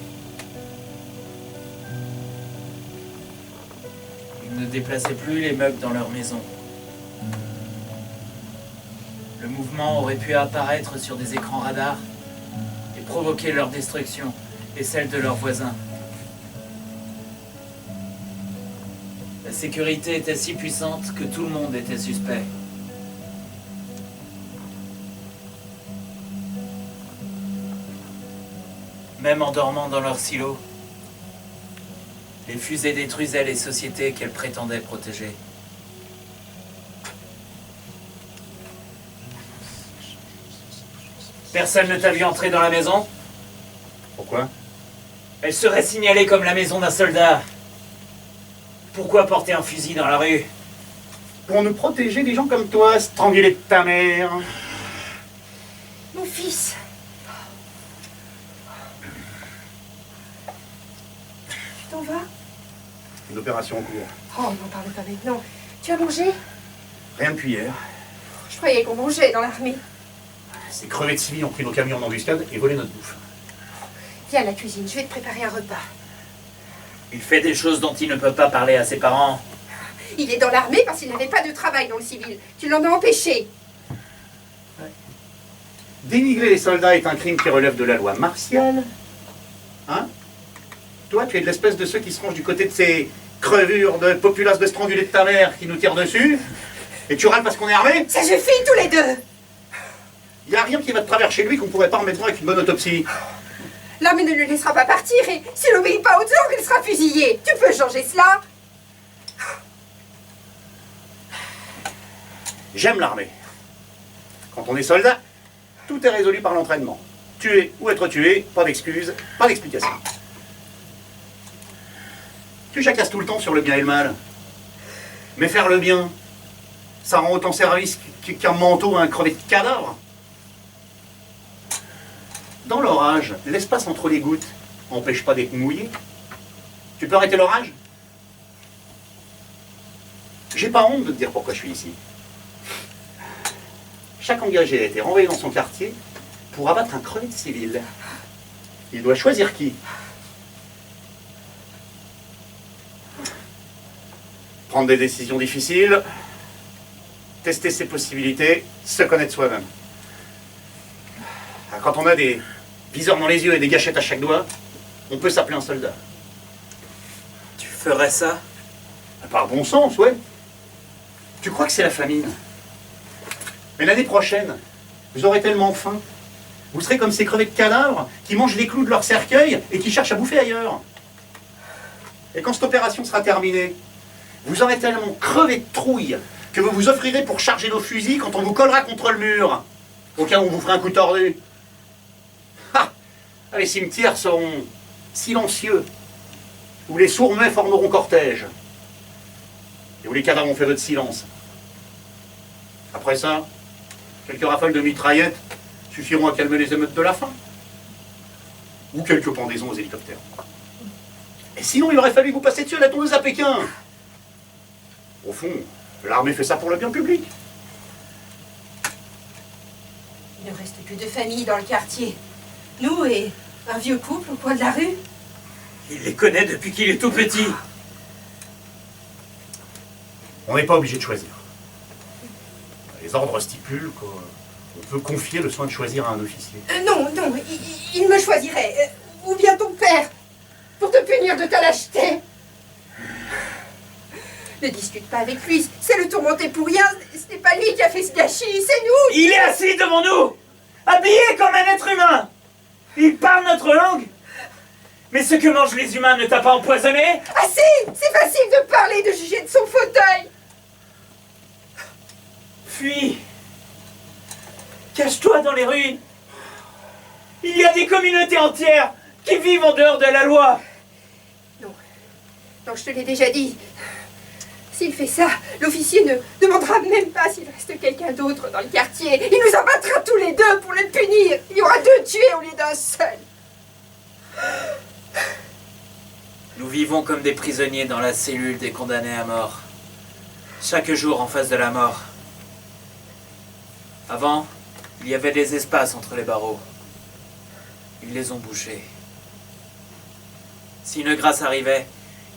Speaker 2: Ils ne déplaçaient plus les meubles dans leur maison. Le mouvement aurait pu apparaître sur des écrans radars et provoquer leur destruction et celle de leurs voisins. La sécurité était si puissante que tout le monde était suspect. Même en dormant dans leur silo, les fusées détruisaient les sociétés qu'elles prétendaient protéger. Personne ne t'a vu entrer dans la maison?
Speaker 8: Pourquoi?
Speaker 2: Elle serait signalée comme la maison d'un soldat. Pourquoi porter un fusil dans la rue?
Speaker 8: Pour nous protéger des gens comme toi, strangulé de ta mère.
Speaker 3: Mon fils. Tu t'en vas?
Speaker 8: Une opération en cours.
Speaker 3: Oh, n'en parle pas maintenant. Tu as mangé?
Speaker 8: Rien depuis hier.
Speaker 3: Je croyais qu'on mangeait dans l'armée.
Speaker 8: Ces crevés de civils ont pris nos camions en embuscade et volé notre bouffe.
Speaker 3: Viens à la cuisine, je vais te préparer un repas.
Speaker 2: Il fait des choses dont il ne peut pas parler à ses parents.
Speaker 3: Il est dans l'armée parce qu'il n'avait pas de travail dans le civil. Tu l'en as empêché.
Speaker 8: Dénigrer les soldats est un crime qui relève de la loi martiale. Hein? Toi, tu es de l'espèce de ceux qui se rangent du côté de ces crevures de populace de strangulés de ta mère qui nous tirent dessus. Et tu râles parce qu'on est armé?
Speaker 3: Ça suffit tous les deux.
Speaker 8: Il n'y a rien qui va te travers chez lui qu'on pourrait pas remettre avec une bonne autopsie.
Speaker 3: L'armée ne le laissera pas partir et s'il n'obéit pas aux ordres, il sera fusillé. Tu peux changer cela?
Speaker 8: J'aime l'armée. Quand on est soldat, tout est résolu par l'entraînement. Tuer ou être tué, pas d'excuses, pas d'explication. Tu jacasses tout le temps sur le bien et le mal. Mais faire le bien, ça rend autant service qu'un manteau à un crevé de cadavre. Dans l'orage, l'espace entre les gouttes n'empêche pas d'être mouillé. Tu peux arrêter l'orage? J'ai pas honte de te dire pourquoi je suis ici. Chaque engagé a été renvoyé dans son quartier pour abattre un crevé de civil. Il doit choisir qui? Prendre des décisions difficiles, tester ses possibilités, se connaître soi-même. Quand on a des viseurs dans les yeux et des gâchettes à chaque doigt, on peut s'appeler un soldat.
Speaker 2: Tu ferais ça?
Speaker 8: Par bon sens, ouais. Tu crois que c'est la famine? Mais l'année prochaine, vous aurez tellement faim. Vous serez comme ces crevés de cadavres qui mangent les clous de leur cercueil et qui cherchent à bouffer ailleurs. Et quand cette opération sera terminée, vous aurez tellement crevé de trouille que vous vous offrirez pour charger nos fusils quand on vous collera contre le mur, au cas où on vous fera un coup tordu. Ah, les cimetières seront silencieux, où les sourds-muets formeront cortège, et où les cadavres ont fait vœu de silence. Après ça, quelques rafales de mitraillettes suffiront à calmer les émeutes de la faim. Ou quelques pendaisons aux hélicoptères. Et sinon, il aurait fallu vous passer dessus à la tondeuse à Pékin. Au fond, l'armée fait ça pour le bien public.
Speaker 3: Il ne reste que 2 familles dans le quartier. Nous et un vieux couple au coin de la rue.
Speaker 2: Il les connaît depuis qu'il est tout petit.
Speaker 8: On n'est pas obligé de choisir. Les ordres stipulent qu'on peut confier le soin de choisir à un officier.
Speaker 3: Non, il me choisirait. Ou bien ton père. Pour te punir de ta lâcheté. Ne discute pas avec lui. C'est le tourmenter pour rien. Ce n'est pas lui qui a fait ce gâchis, c'est nous.
Speaker 2: Il est assis devant nous, habillé comme un être humain. Il parle notre langue. Mais ce que mangent les humains ne t'a pas empoisonné?
Speaker 3: Ah si, c'est facile de parler, de juger de son fauteuil.
Speaker 2: Fuis. Cache-toi dans les ruines. Il y a des communautés entières qui vivent en dehors de la loi.
Speaker 3: Non, je te l'ai déjà dit. S'il fait ça, l'officier ne demandera même pas s'il reste quelqu'un d'autre dans le quartier. Il nous abattra tous les deux pour le punir. Il y aura 2 tués au lieu d'un seul.
Speaker 2: Nous vivons comme des prisonniers dans la cellule des condamnés à mort. Chaque jour en face de la mort. Avant, il y avait des espaces entre les barreaux. Ils les ont bouchés. Si une grâce arrivait,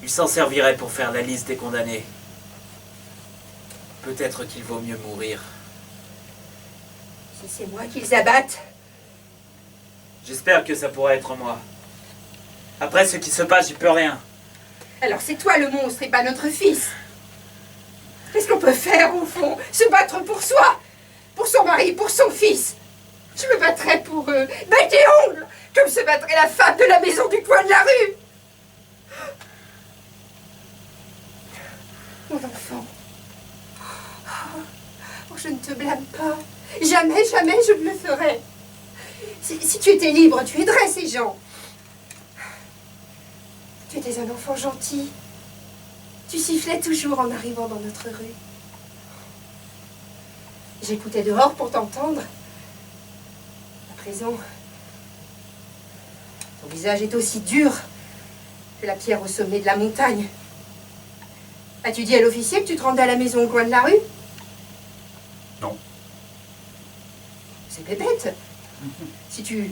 Speaker 2: ils s'en serviraient pour faire la liste des condamnés. Peut-être qu'il vaut mieux mourir.
Speaker 3: Si c'est moi qu'ils abattent,
Speaker 2: J'espère que ça pourrait être moi. Après ce qui se passe, j'y peux rien.
Speaker 3: alors c'est toi le monstre et pas notre fils. Qu'est-ce qu'on peut faire au fond? Se battre pour soi, pour son mari, pour son fils. Je me battrais pour eux, bec et ongles, comme se battrait la femme de la maison du coin de la rue. Mon enfant. Oh, je ne te blâme pas. Jamais, jamais je ne le ferais. Si tu étais libre, tu aiderais ces gens. Tu étais un enfant gentil. Tu sifflais toujours en arrivant dans notre rue. J'écoutais dehors pour t'entendre. À présent, ton visage est aussi dur que la pierre au sommet de la montagne. As-tu dit à l'officier que tu te rendais à la maison au coin de la rue?
Speaker 8: Non.
Speaker 3: C'est bébête. Si tu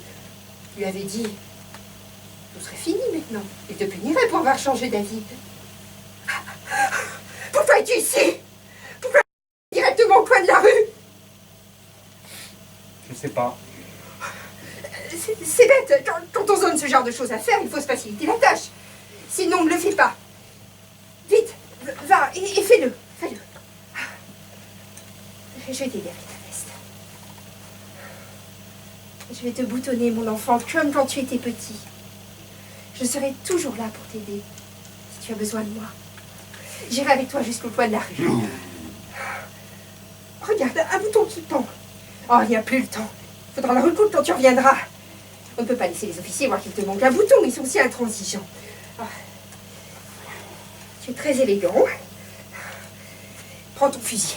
Speaker 3: lui avais dit, tout serait fini maintenant. Il te punirait pour avoir changé d'avis. Pourquoi es-tu ici? Pourquoi directement au coin de la rue?
Speaker 8: Je sais pas.
Speaker 3: C'est bête. Quand on donne ce genre de choses à faire, il faut se faciliter la tâche. Sinon, ne le fais pas. Vite, va et fais-le. Fais-le. Je vais t'aider avec ta veste. Je vais te boutonner, mon enfant, comme quand tu étais petit. Je serai toujours là pour t'aider, si tu as besoin de moi. J'irai avec toi jusqu'au coin de la rue. Regarde, un bouton qui pend. Oh, il n'y a plus le temps. Il faudra le recoudre quand tu reviendras. On ne peut pas laisser les officiers voir qu'il te manque un bouton. Ils sont si intransigeants. Ah. Tu es très élégant. Prends ton fusil.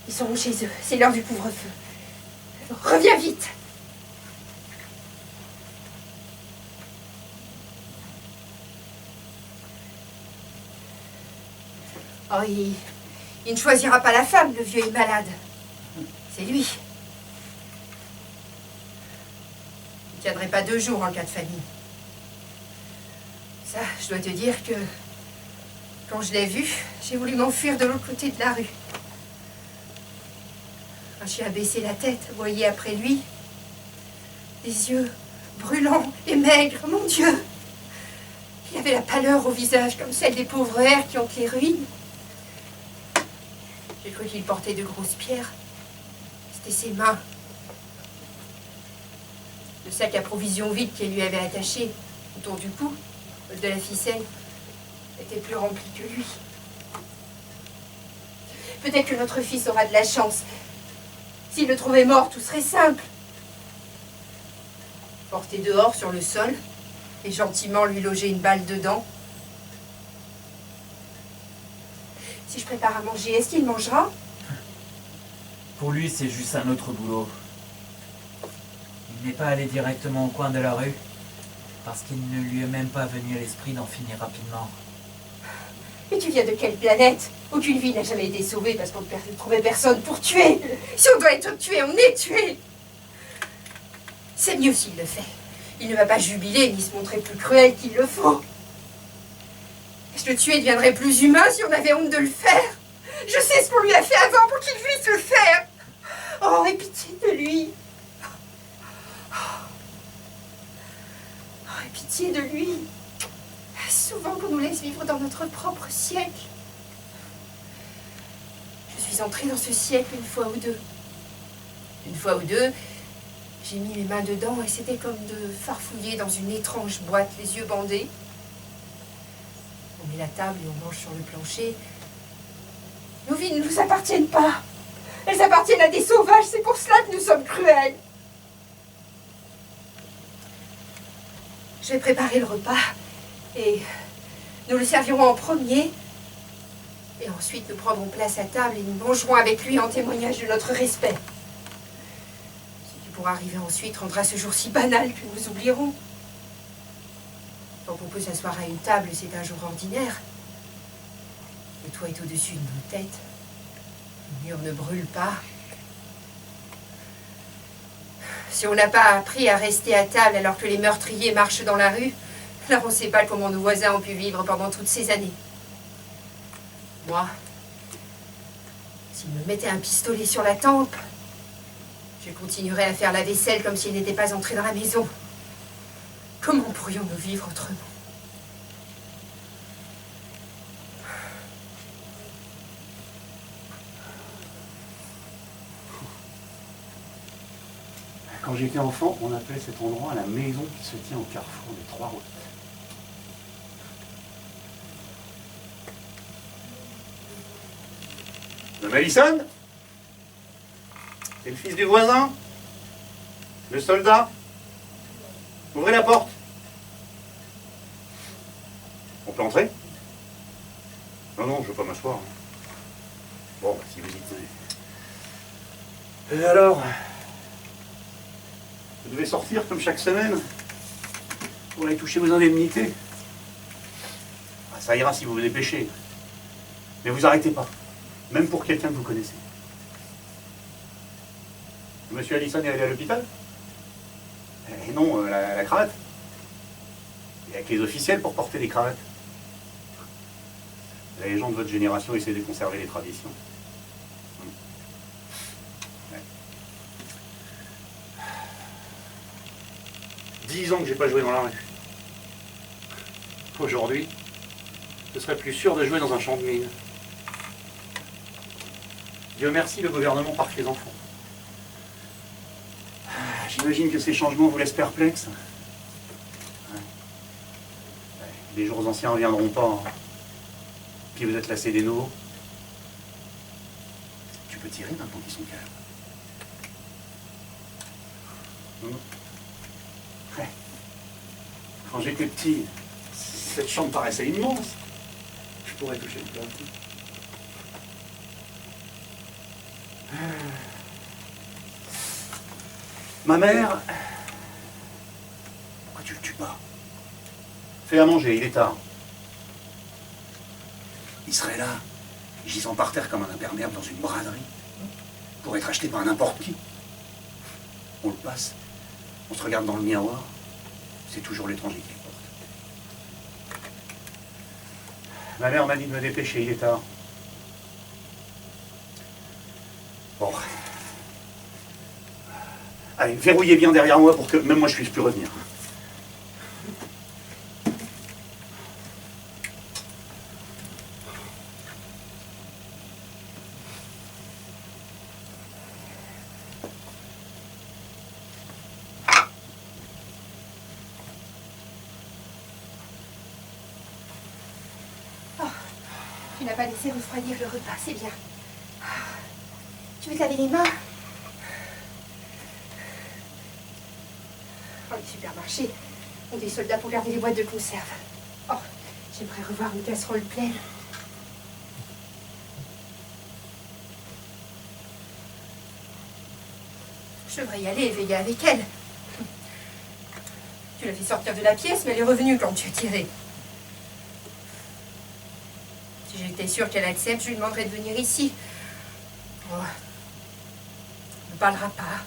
Speaker 3: Ils seront chez eux. C'est l'heure du couvre-feu. Alors, reviens vite. Oh, il ne choisira pas la femme, le vieux est malade. C'est lui. Il ne tiendrait pas 2 jours en cas de famine. Ça, je dois te dire que quand je l'ai vu, j'ai voulu m'enfuir de l'autre côté de la rue. Un chien a baissé la tête, voyez après lui. Des yeux brûlants et maigres, mon Dieu. Il avait la pâleur au visage, comme celle des pauvres airs qui hantent les ruines. J'ai cru qu'il portait de grosses pierres. C'était ses mains. Le sac à provisions vide qu'elle lui avait attaché autour du cou, de la ficelle, était plus rempli que lui. Peut-être que notre fils aura de la chance. S'il le trouvait mort, tout serait simple. Porter dehors sur le sol et gentiment lui loger une balle dedans. Si je prépare à manger, est-ce qu'il mangera?
Speaker 2: Pour lui, c'est juste un autre boulot. Il n'est pas allé directement au coin de la rue, parce qu'il ne lui est même pas venu à l'esprit d'en finir rapidement.
Speaker 3: Mais tu viens de quelle planète? Aucune vie n'a jamais été sauvée parce qu'on ne trouvait personne pour tuer. Si on doit être tué, on est tué. C'est mieux s'il le fait. Il ne va pas jubiler ni se montrer plus cruel qu'il le faut. Est-ce que le tuer deviendrait plus humain si on avait honte de le faire? Je sais ce qu'on lui a fait avant pour qu'il puisse le faire. Oh, aie pitié de lui. Oh, aie pitié de lui. Souvent qu'on nous laisse vivre dans notre propre siècle. Je suis entrée dans ce siècle une fois ou deux. Une fois ou deux, j'ai mis mes mains dedans et c'était comme de farfouiller dans une étrange boîte, les yeux bandés. On met la table et on mange sur le plancher. Nos vies ne nous appartiennent pas. Elles appartiennent à des sauvages, c'est pour cela que nous sommes cruels. Je vais préparer le repas et nous le servirons en premier. Et ensuite, nous prendrons place à table et nous mangerons avec lui en témoignage de notre respect. Ce qui pourra arriver ensuite rendra ce jour si banal que nous oublierons. Tant qu'on peut s'asseoir à une table, c'est un jour ordinaire. Le toit est au-dessus de nos têtes. Le mur ne brûle pas. Si on n'a pas appris à rester à table alors que les meurtriers marchent dans la rue, alors on ne sait pas comment nos voisins ont pu vivre pendant toutes ces années. Moi, s'ils me mettaient un pistolet sur la tempe, je continuerais à faire la vaisselle comme s'ils n'étaient pas entrés dans la maison. Comment pourrions-nous vivre autrement?
Speaker 8: Quand j'étais enfant, on appelait cet endroit la maison qui se tient au carrefour des trois routes. Le Malison? C'est le fils du voisin? Le soldat? Ouvrez la porte. On peut entrer? Non, non, je veux pas m'asseoir. Bon, bah, si vous y tenez. Et alors? Vous devez sortir comme chaque semaine pour aller toucher vos indemnités. Ah, ça ira si vous vous dépêchez. Mais vous arrêtez pas. Même pour quelqu'un que vous connaissez. Monsieur Allison est allé à l'hôpital? Eh non, la cravate. Il n'y a que les officiels pour porter des cravates. Les gens de votre génération essaient de conserver les traditions. Ouais. 10 ans que j'ai pas joué dans la rue. Aujourd'hui, je serais plus sûr de jouer dans un champ de mine. Dieu merci, le gouvernement parque les enfants. J'imagine que ces changements vous laissent perplexe. Ouais. Les jours anciens ne reviendront pas. Hein. Puis vous êtes lassé des nouveaux. Tu peux tirer maintenant qu'ils sont calmes. Ouais. Quand j'étais petit, cette chambre paraissait immense. Je pourrais toucher le plafond. Ma mère... Pourquoi tu le tues pas? Fais à manger, il est tard. Il serait là, gisant par terre comme un imperméable dans une braderie, pour être acheté par n'importe qui. On le passe, on se regarde dans le miroir, c'est toujours l'étranger qui le porte. Ma mère m'a dit de me dépêcher, il est tard. Bon. Allez, verrouillez bien derrière moi pour que même moi je puisse plus revenir.
Speaker 3: Oh, tu n'as pas laissé refroidir le repas, c'est bien. Tu veux te laver les mains? Oh, les supermarchés ont des soldats pour garder les boîtes de conserve. Oh, j'aimerais revoir une casserole pleine. Je devrais y aller et veiller avec elle. Tu l'as fait sortir de la pièce, mais elle est revenue quand tu as tiré. Si j'étais sûre qu'elle accepte, je lui demanderais de venir ici. Oh. Elle ne parlera pas.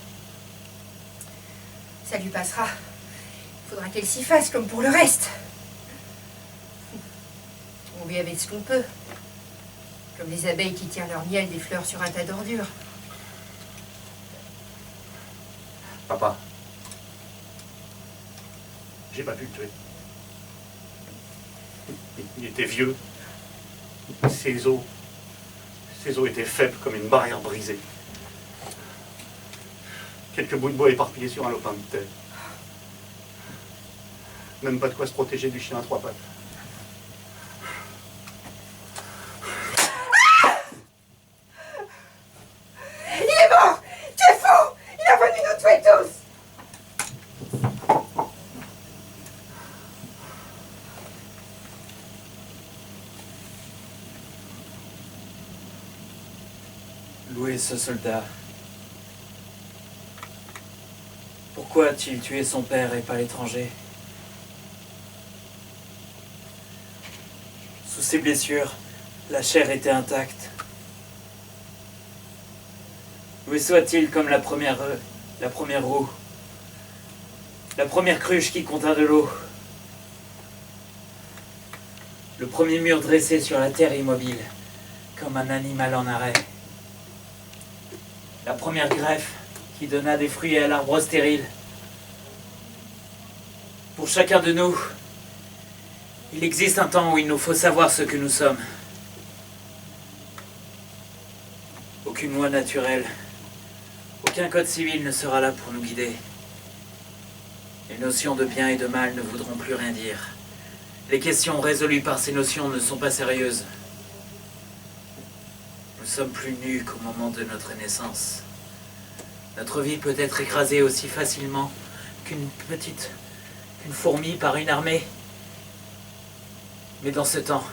Speaker 3: Ça lui passera. Il faudra qu'elle s'y fasse comme pour le reste. On vit avec ce qu'on peut. Comme les abeilles qui tirent leur miel des fleurs sur un tas d'ordures.
Speaker 8: Papa, j'ai pas pu le tuer. Il était vieux. Ses os étaient faibles comme une barrière brisée. Quelques bouts de bois éparpillés sur un lopin de terre. Même pas de quoi se protéger du chien à trois pattes.
Speaker 3: Il est mort! Tu es fou! Il a venu nous tuer tous!
Speaker 2: Louer ce soldat. Pourquoi a-t-il tué son père et pas l'étranger? Sous ses blessures, la chair était intacte. Loué soit-il comme la première roue, la première cruche qui contint de l'eau, le premier mur dressé sur la terre immobile, comme un animal en arrêt, la première greffe qui donna des fruits à l'arbre stérile. Pour chacun de nous, il existe un temps où il nous faut savoir ce que nous sommes. Aucune loi naturelle, aucun code civil ne sera là pour nous guider. Les notions de bien et de mal ne voudront plus rien dire. Les questions résolues par ces notions ne sont pas sérieuses. Nous sommes plus nus qu'au moment de notre naissance. Notre vie peut être écrasée aussi facilement qu'une fourmi par une armée. Mais dans ce temps,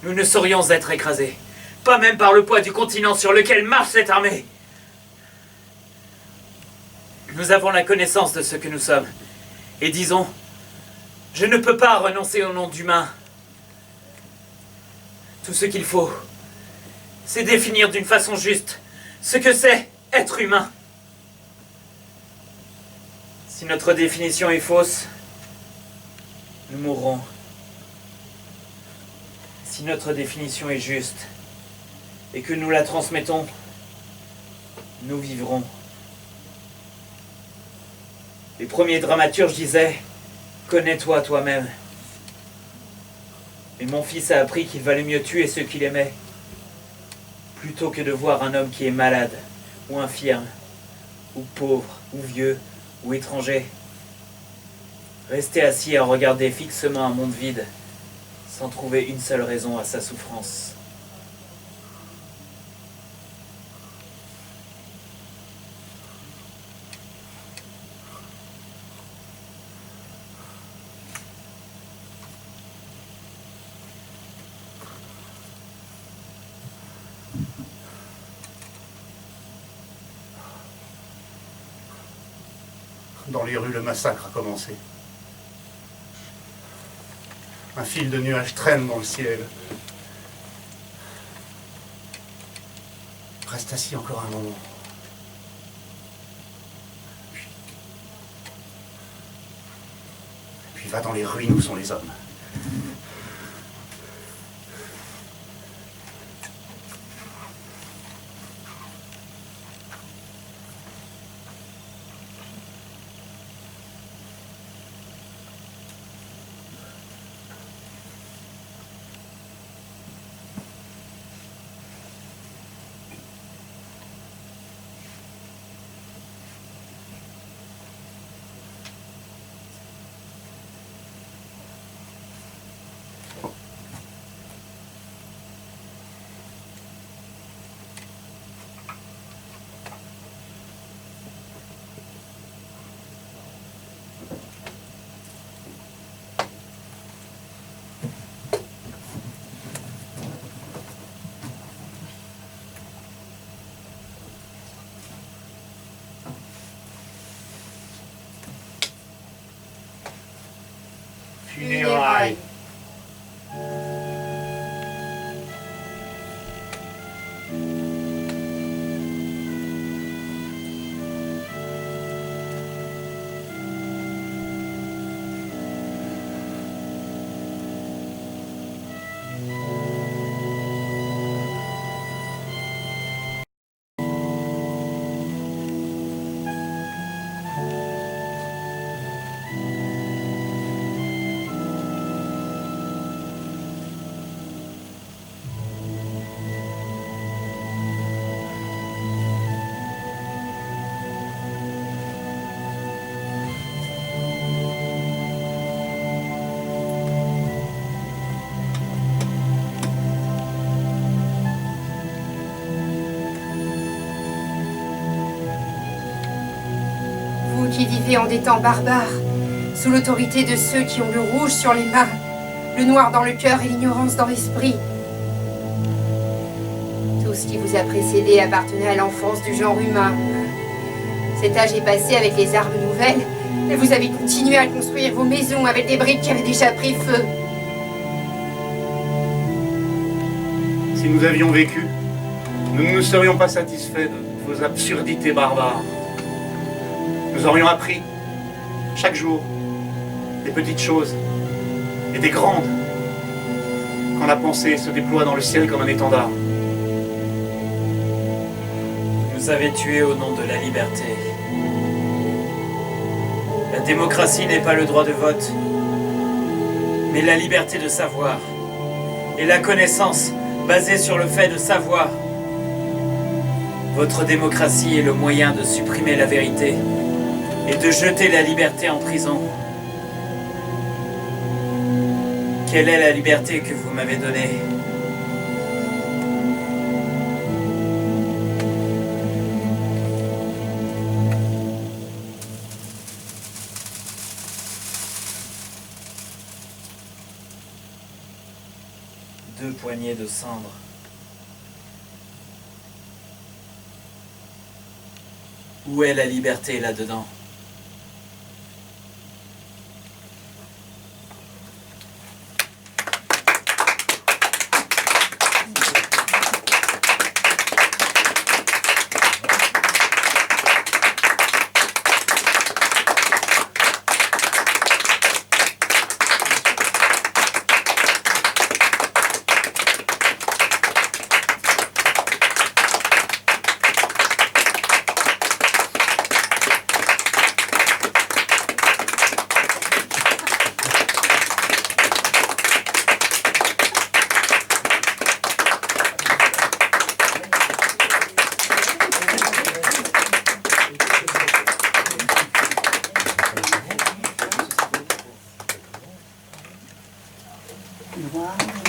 Speaker 2: nous ne saurions être écrasés, pas même par le poids du continent sur lequel marche cette armée. Nous avons la connaissance de ce que nous sommes, et disons, je ne peux pas renoncer au nom d'humain. Tout ce qu'il faut, c'est définir d'une façon juste ce que c'est être humain. Si notre définition est fausse, nous mourrons. Si notre définition est juste et que nous la transmettons, nous vivrons. Les premiers dramaturges disaient « Connais-toi toi-même ». Mais mon fils a appris qu'il valait mieux tuer ceux qu'il aimait, plutôt que de voir un homme qui est malade, ou infirme, ou pauvre, ou vieux, ou étranger. Rester assis à regarder fixement un monde vide, sans trouver une seule raison à sa souffrance.
Speaker 8: Dans les rues, le massacre a commencé. Un fil de nuages traîne dans le ciel. Reste assis encore un moment. Puis va dans les ruines où sont les hommes.
Speaker 3: Funérailles. Vous qui vivez en des temps barbares, sous l'autorité de ceux qui ont le rouge sur les mains, le noir dans le cœur et l'ignorance dans l'esprit. Tous ce qui vous a précédé appartenait à l'enfance du genre humain. Cet âge est passé avec les armes nouvelles, et vous avez continué à construire vos maisons avec des briques qui avaient déjà pris feu.
Speaker 8: Si nous avions vécu, nous ne nous serions pas satisfaits de vos absurdités barbares. Nous aurions appris, chaque jour, des petites choses et des grandes, quand la pensée se déploie dans le ciel comme un étendard.
Speaker 2: Vous nous avez tués au nom de la liberté. La démocratie n'est pas le droit de vote, mais la liberté de savoir. Et la connaissance basée sur le fait de savoir. Votre démocratie est le moyen de supprimer la vérité et de jeter la liberté en prison. Quelle est la liberté que vous m'avez donnée? Deux poignées de cendres. Où est la liberté là-dedans?
Speaker 1: Wow.